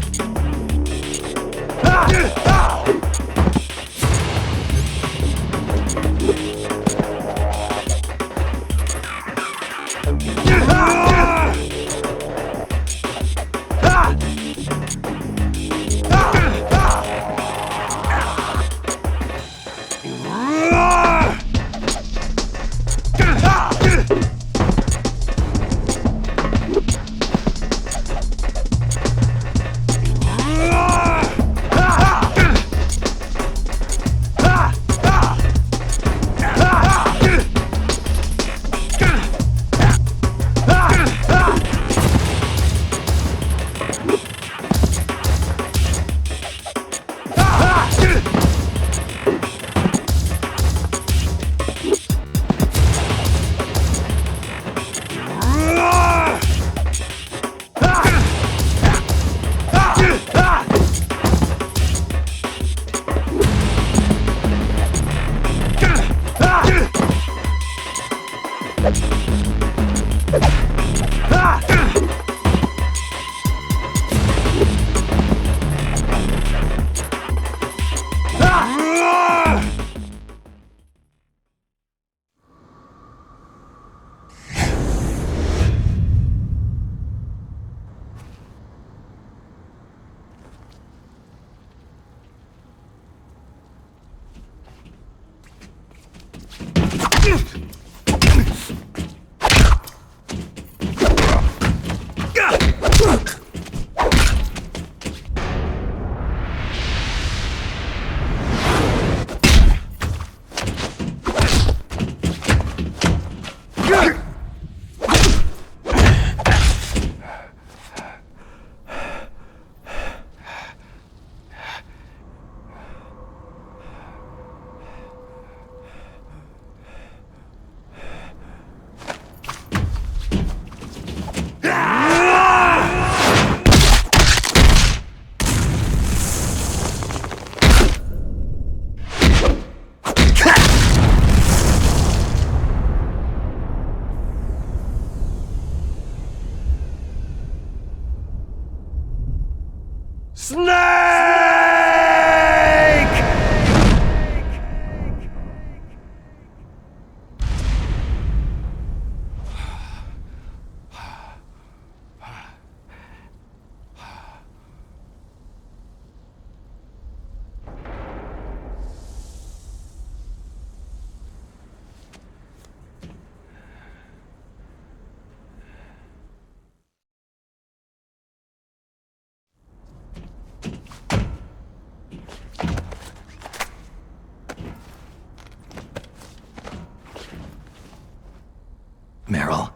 Meryl?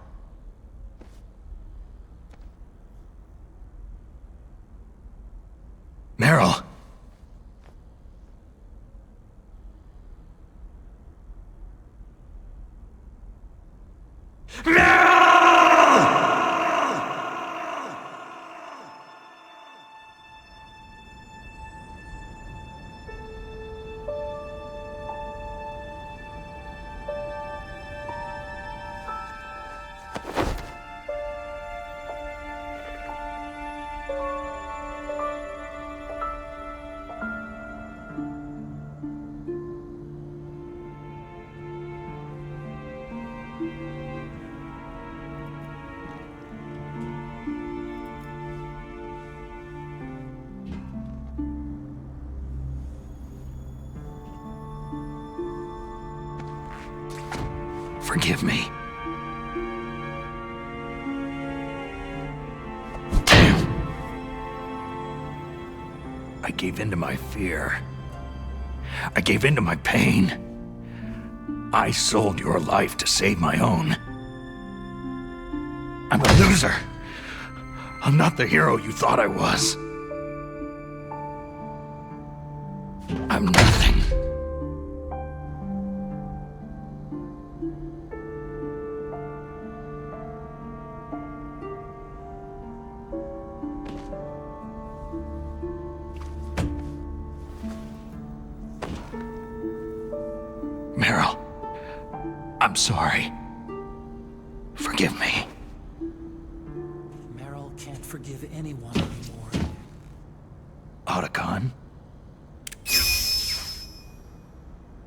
Meryl? Forgive me. I gave in to my fear. I gave in to my pain. I sold your life to save my own. I'm a loser. I'm not the hero you thought I was. I'm nothing. Meryl, I'm sorry. Forgive me. Meryl can't forgive anyone anymore. Otacon?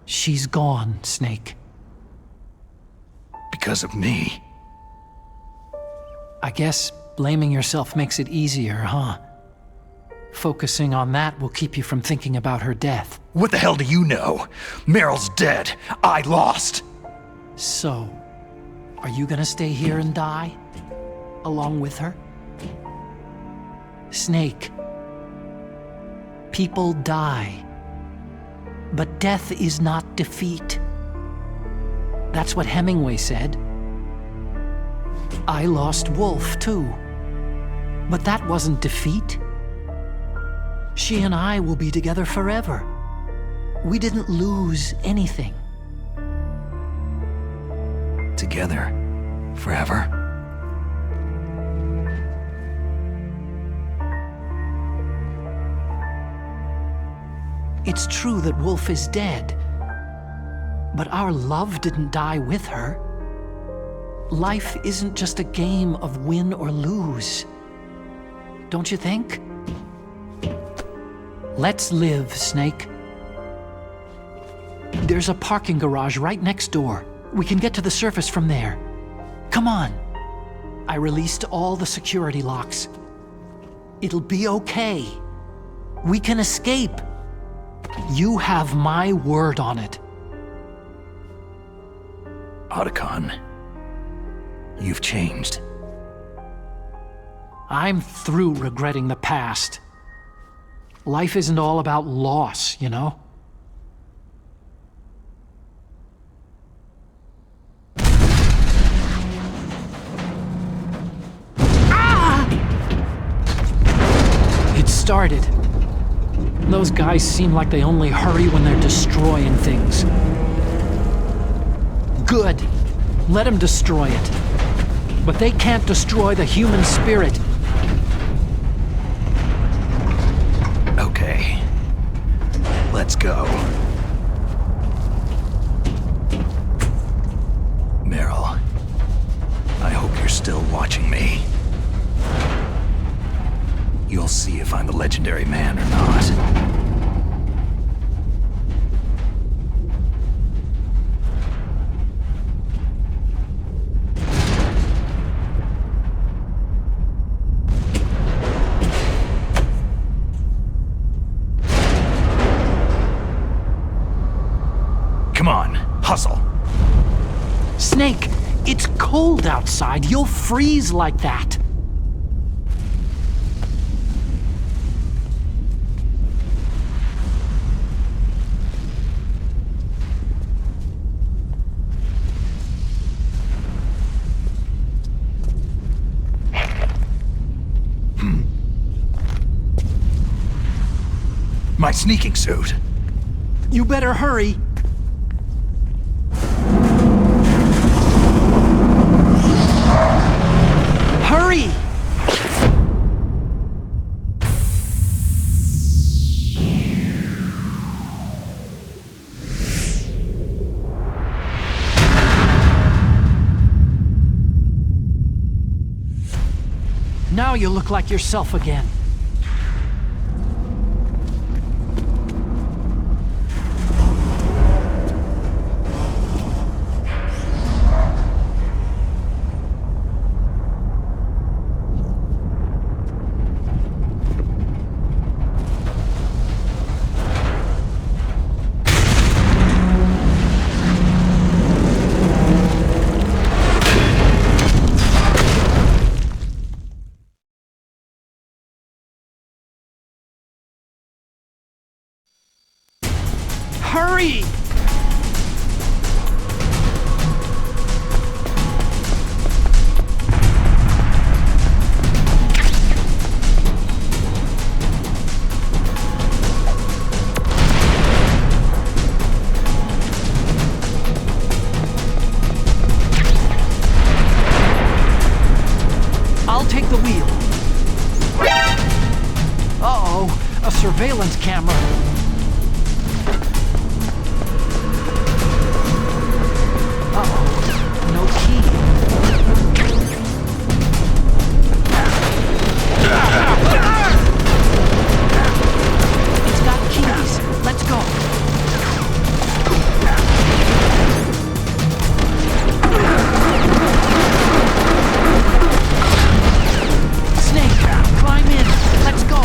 She's gone, Snake. Because of me. I guess blaming yourself makes it easier, huh? Focusing on that will keep you from thinking about her death. What the hell do you know? Meryl's dead. I lost. So, are you gonna stay here and die? Along with her? Snake. People die. But death is not defeat. That's what Hemingway said. I lost Wolf, too. But that wasn't defeat. She and I will be together forever. We didn't lose anything. Together. Forever. It's true that Wolf is dead. But our love didn't die with her. Life isn't just a game of win or lose. Don't you think? Let's live, Snake. There's a parking garage right next door. We can get to the surface from there. Come on. I released all the security locks. It'll be okay. We can escape. You have my word on it. Otacon, you've changed. I'm through regretting the past. Life isn't all about loss, you know? Ah! It started. Those guys seem like they only hurry when they're destroying things. Good. Let them destroy it. But they can't destroy the human spirit. Okay. Let's go. Meryl, I hope you're still watching me. You'll see if I'm the legendary man or not. Come on, hustle. Snake, it's cold outside. You'll freeze like that. My sneaking suit. You better hurry. Now you look like yourself again. Hurry! I'll take the wheel. Uh-oh, a surveillance camera. No key. It's got keys. Let's go. Snake, climb in. Let's go.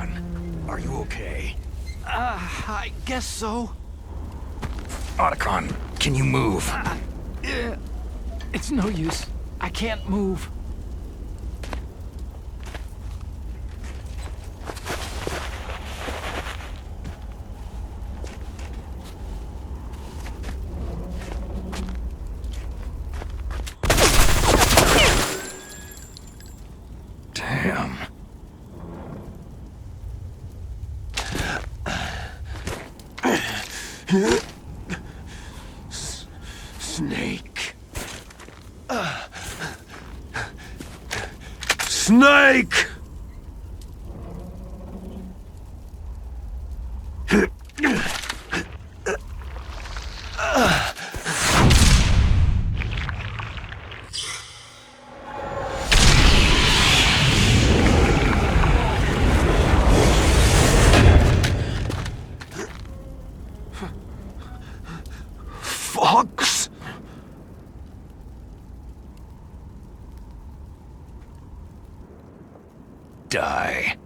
Otacon, are you okay? I guess so. Otacon, can you move? It's no use. I can't move. Damn. Snake. Snake! Fox? Die.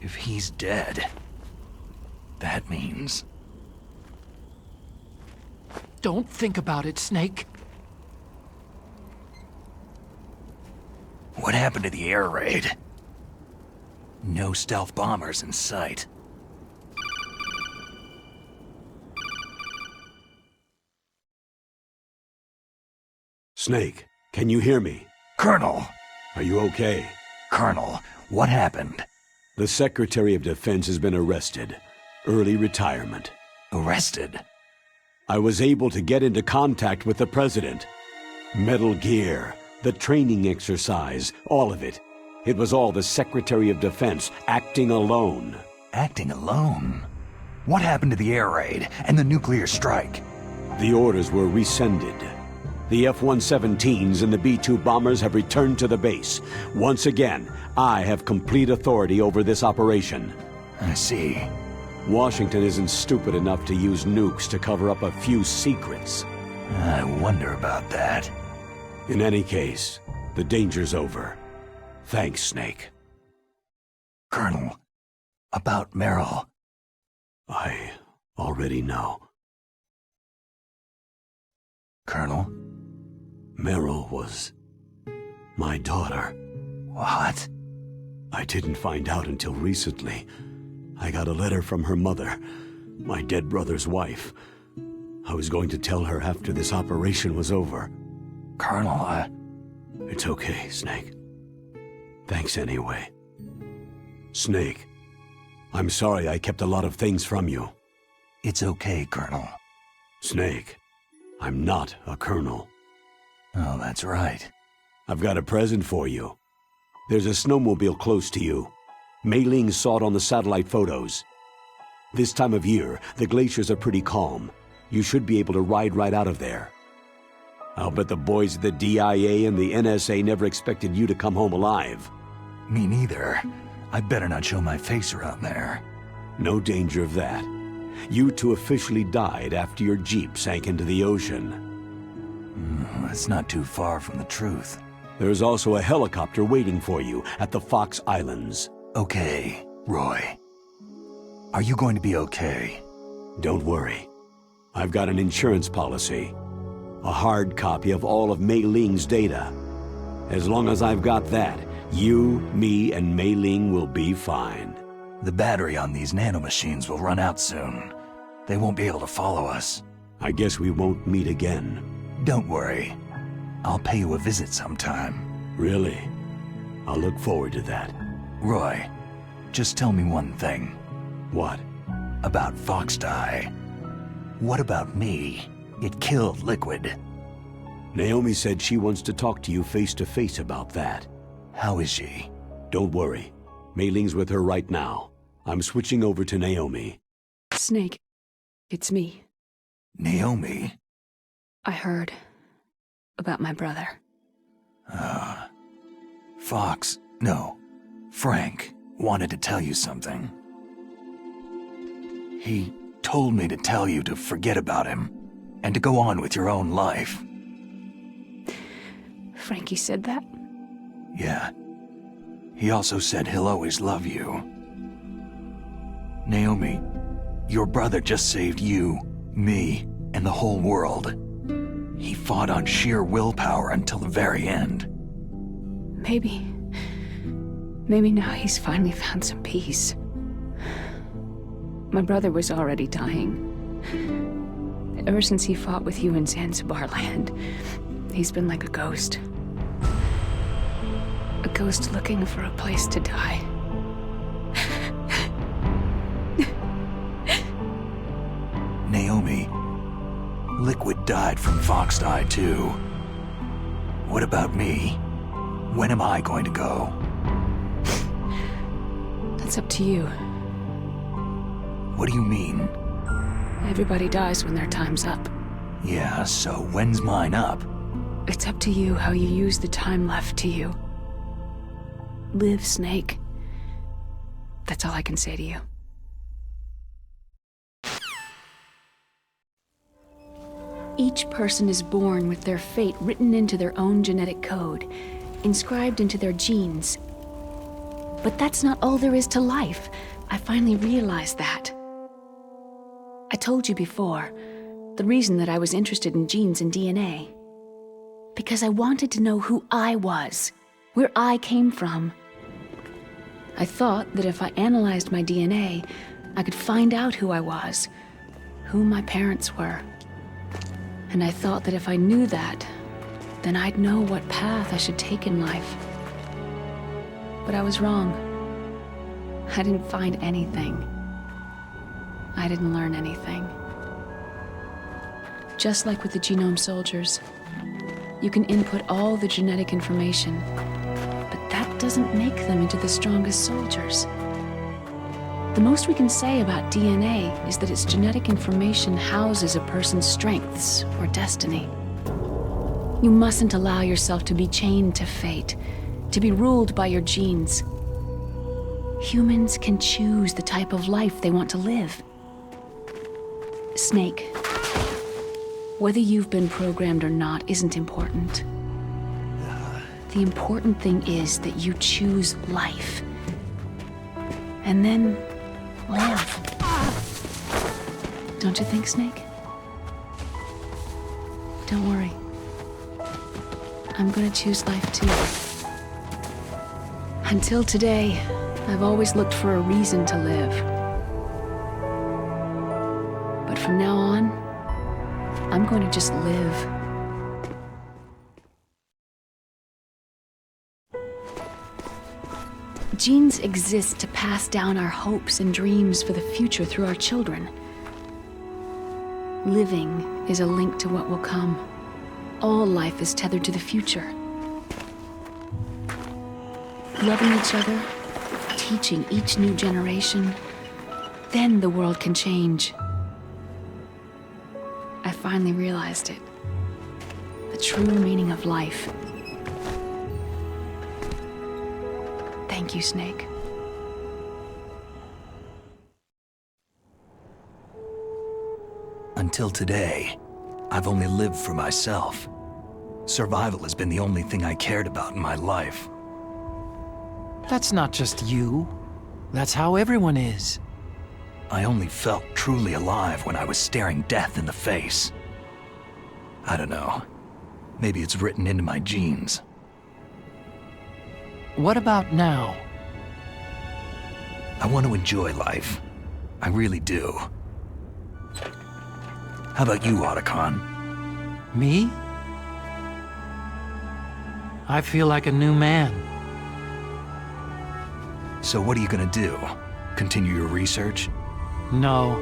If he's dead, that means... Don't think about it, Snake. What happened to the air raid? No stealth bombers in sight. Snake, can you hear me? Colonel! Are you okay? Colonel, what happened? The Secretary of Defense has been arrested. Early retirement. Arrested? I was able to get into contact with the President. Metal Gear, the training exercise, all of it. It was all the Secretary of Defense acting alone. Acting alone? What happened to the air raid and the nuclear strike? The orders were rescinded. The F-117s and the B-2 bombers have returned to the base. Once again, I have complete authority over this operation. I see. Washington isn't stupid enough to use nukes to cover up a few secrets. I wonder about that. In any case, the danger's over. Thanks, Snake. Colonel, about Meryl. I already know. Colonel? Meryl was my daughter. What? I didn't find out until recently. I got a letter from her mother, my dead brother's wife. I was going to tell her after this operation was over. Colonel, It's okay, Snake. Thanks anyway. Snake, I'm sorry I kept a lot of things from you. It's okay, Colonel. Snake, I'm not a colonel. Oh, that's right. I've got a present for you. There's a snowmobile close to you. Mei Ling saw it on the satellite photos. This time of year, the glaciers are pretty calm. You should be able to ride right out of there. I'll bet the boys at the DIA and the NSA never expected you to come home alive. Me neither. I better not show my face around there. No danger of that. You two officially died after your Jeep sank into the ocean. That's not too far from the truth. There's also a helicopter waiting for you at the Fox Islands. Okay, Roy. Are you going to be okay? Don't worry. I've got an insurance policy. A hard copy of all of Mei Ling's data. As long as I've got that, You, me, and Mei Ling will be fine. The battery on these nanomachines will run out soon. They won't be able to follow us. I guess we won't meet again. Don't worry. I'll pay you a visit sometime. Really? I'll look forward to that. Roy, just tell me one thing. What? About Foxdie. What about me? It killed Liquid. Naomi said she wants to talk to you face to face about that. How is she? Don't worry. Mei Ling's with her right now. I'm switching over to Naomi. Snake, it's me. Naomi? I heard about my brother. Frank wanted to tell you something. He told me to tell you to forget about him and to go on with your own life. Frankie said that? Yeah. He also said he'll always love you. Naomi, your brother just saved you, me, and the whole world. He fought on sheer willpower until the very end. Maybe now he's finally found some peace. My brother was already dying. Ever since he fought with you in Zanzibar land, he's been like a ghost. A ghost looking for a place to die. Naomi, Liquid died from Foxdie too. What about me? When am I going to go? That's up to you. What do you mean? Everybody dies when their time's up. Yeah, so when's mine up? It's up to you how you use the time left to you. Live, Snake. That's all I can say to you. Each person is born with their fate written into their own genetic code, inscribed into their genes. But that's not all there is to life. I finally realized that. I told you before, the reason that I was interested in genes and DNA. Because I wanted to know who I was, where I came from. I thought that if I analyzed my DNA, I could find out who I was, who my parents were. And I thought that if I knew that, then I'd know what path I should take in life. But I was wrong. I didn't find anything. I didn't learn anything. Just like with the genome soldiers, you can input all the genetic information, but that doesn't make them into the strongest soldiers. The most we can say about DNA is that its genetic information houses a person's strengths or destiny. You mustn't allow yourself to be chained to fate, to be ruled by your genes. Humans can choose the type of life they want to live. Snake, whether you've been programmed or not isn't important. The important thing is that you choose life. And then live. Don't you think, Snake? Don't worry. I'm gonna choose life too. Until today, I've always looked for a reason to live. But from now on, I'm going to just live. Genes exist to pass down our hopes and dreams for the future through our children. Living is a link to what will come. All life is tethered to the future. Loving each other, teaching each new generation, then the world can change. I finally realized it. The true meaning of life. Thank you, Snake. Until today, I've only lived for myself. Survival has been the only thing I cared about in my life. That's not just you. That's how everyone is. I only felt truly alive when I was staring death in the face. I don't know. Maybe it's written into my genes. What about now? I want to enjoy life. I really do. How about you, Otacon? Me? I feel like a new man. So what are you gonna do? Continue your research? No.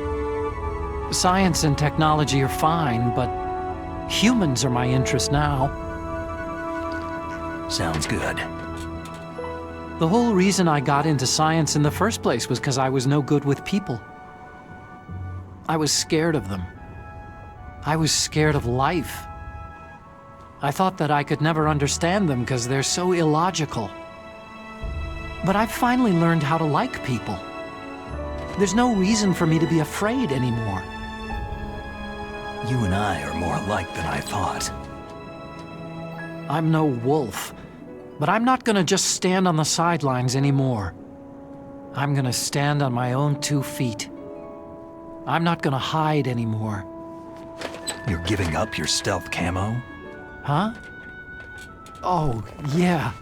Science and technology are fine, but humans are my interest now. Sounds good. The whole reason I got into science in the first place was because I was no good with people. I was scared of them. I was scared of life. I thought that I could never understand them because they're so illogical. But I've finally learned how to like people. There's no reason for me to be afraid anymore. You and I are more alike than I thought. I'm no wolf, but I'm not gonna just stand on the sidelines anymore. I'm gonna stand on my own 2 feet. I'm not gonna hide anymore. You're giving up your stealth camo? Huh? Oh, yeah.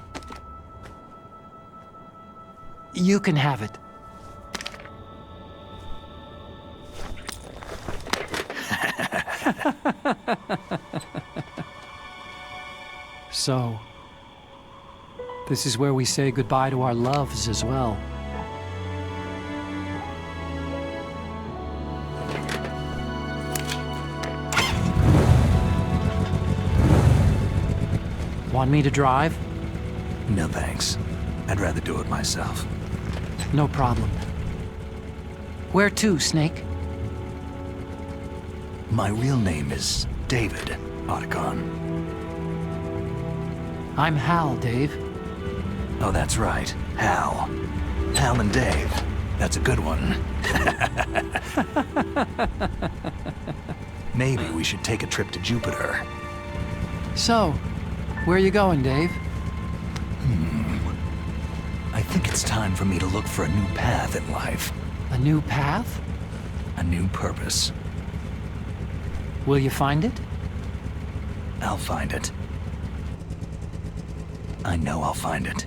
You can have it. So, this is where we say goodbye to our loves as well. Want me to drive? No thanks. I'd rather do it myself. No problem. Where to, Snake? My real name is David, Otacon. I'm Hal, Dave. Oh, that's right. Hal. Hal and Dave. That's a good one. Maybe we should take a trip to Jupiter. So, where are you going, Dave? I think it's time for me to look for a new path in life. A new path? A new purpose. Will you find it? I'll find it. I know I'll find it.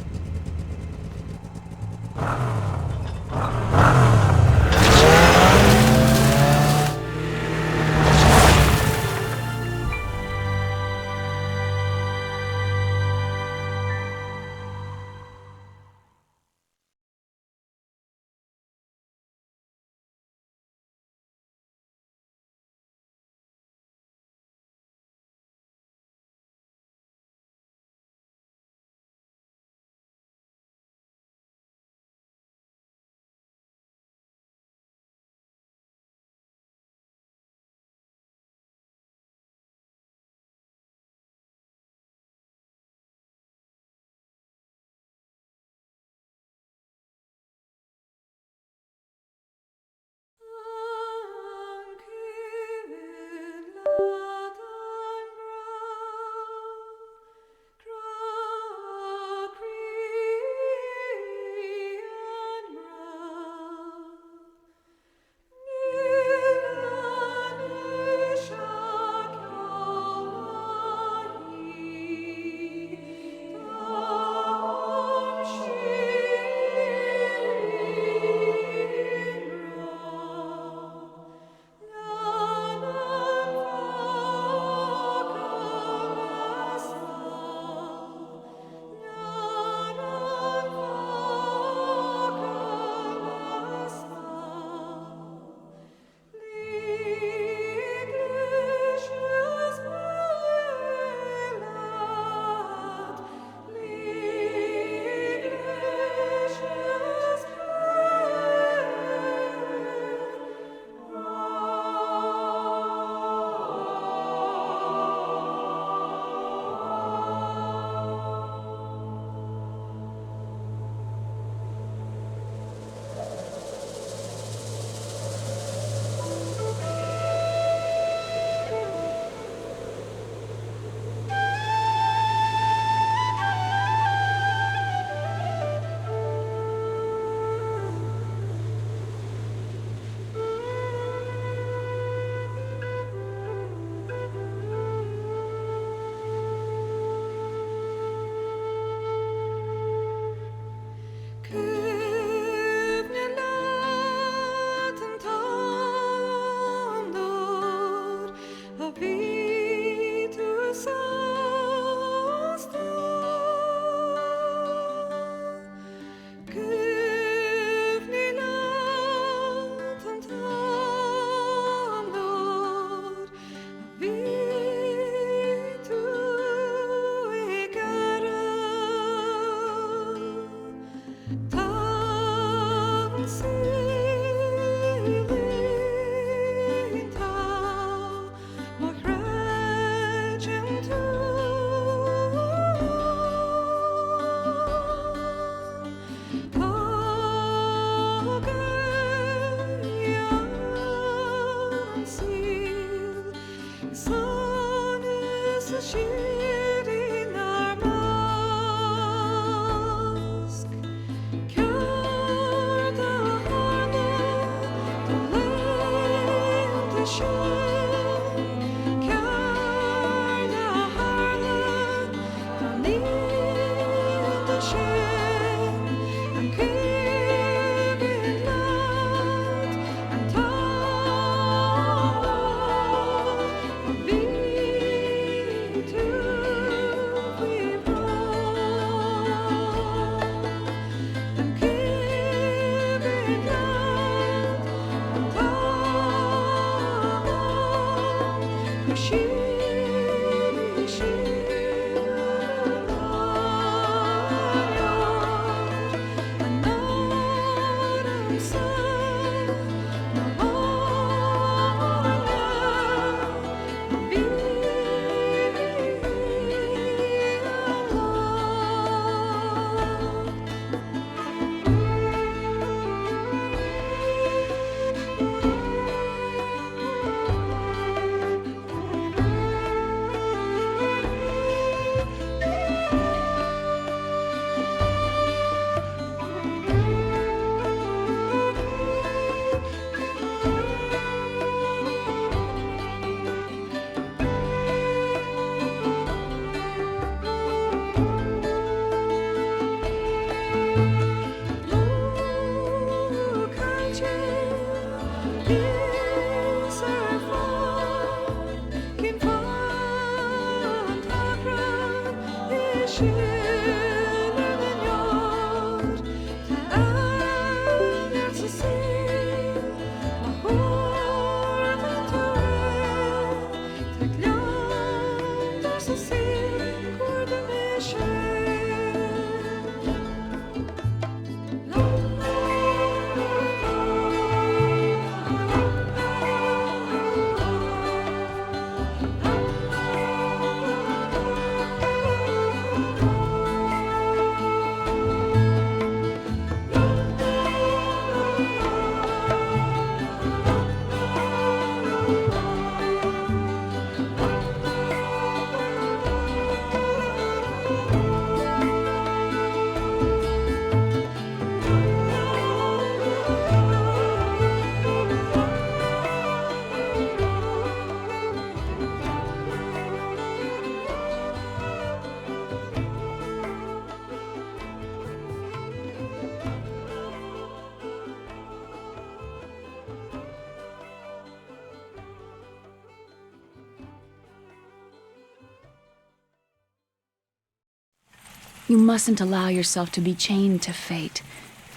You mustn't allow yourself to be chained to fate,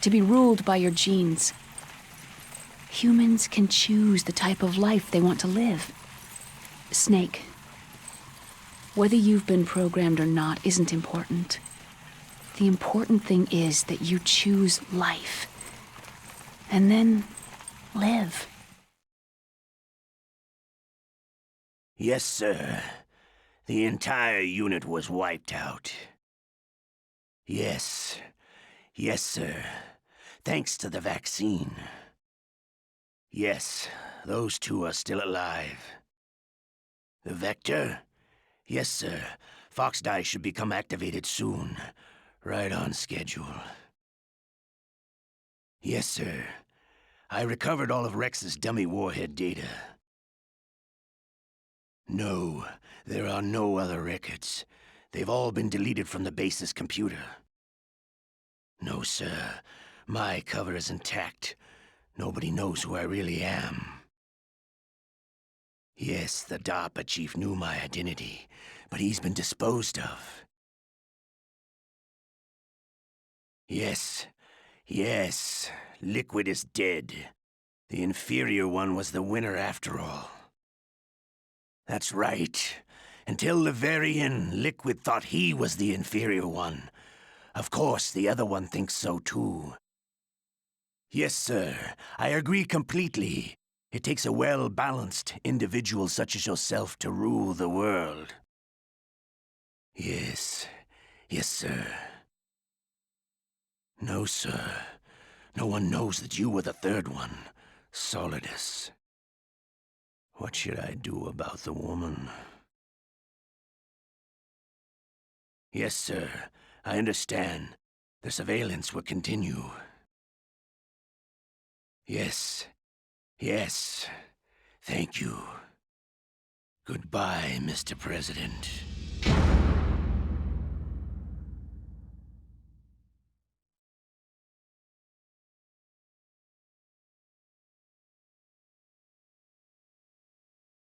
to be ruled by your genes. Humans can choose the type of life they want to live. Snake, whether you've been programmed or not isn't important. The important thing is that you choose life. And then live. Yes, sir. The entire unit was wiped out. Yes. Yes, sir. Thanks to the vaccine. Yes, those two are still alive. The Vector? Yes, sir. Fox Die should become activated soon. Right on schedule. Yes, sir. I recovered all of Rex's dummy warhead data. No, there are no other records. They've all been deleted from the base's computer. No, sir. My cover is intact. Nobody knows who I really am. Yes, the DARPA chief knew my identity, but he's been disposed of. Yes. Yes. Liquid is dead. The inferior one was the winner after all. That's right. Until the very end, Liquid thought he was the inferior one. Of course, the other one thinks so too. Yes, sir. I agree completely. It takes a well-balanced individual such as yourself to rule the world. Yes. Yes, sir. No, sir. No one knows that you were the third one, Solidus. What should I do about the woman? Yes, sir. I understand. The surveillance will continue. Yes. Yes. Thank you. Goodbye, Mr. President.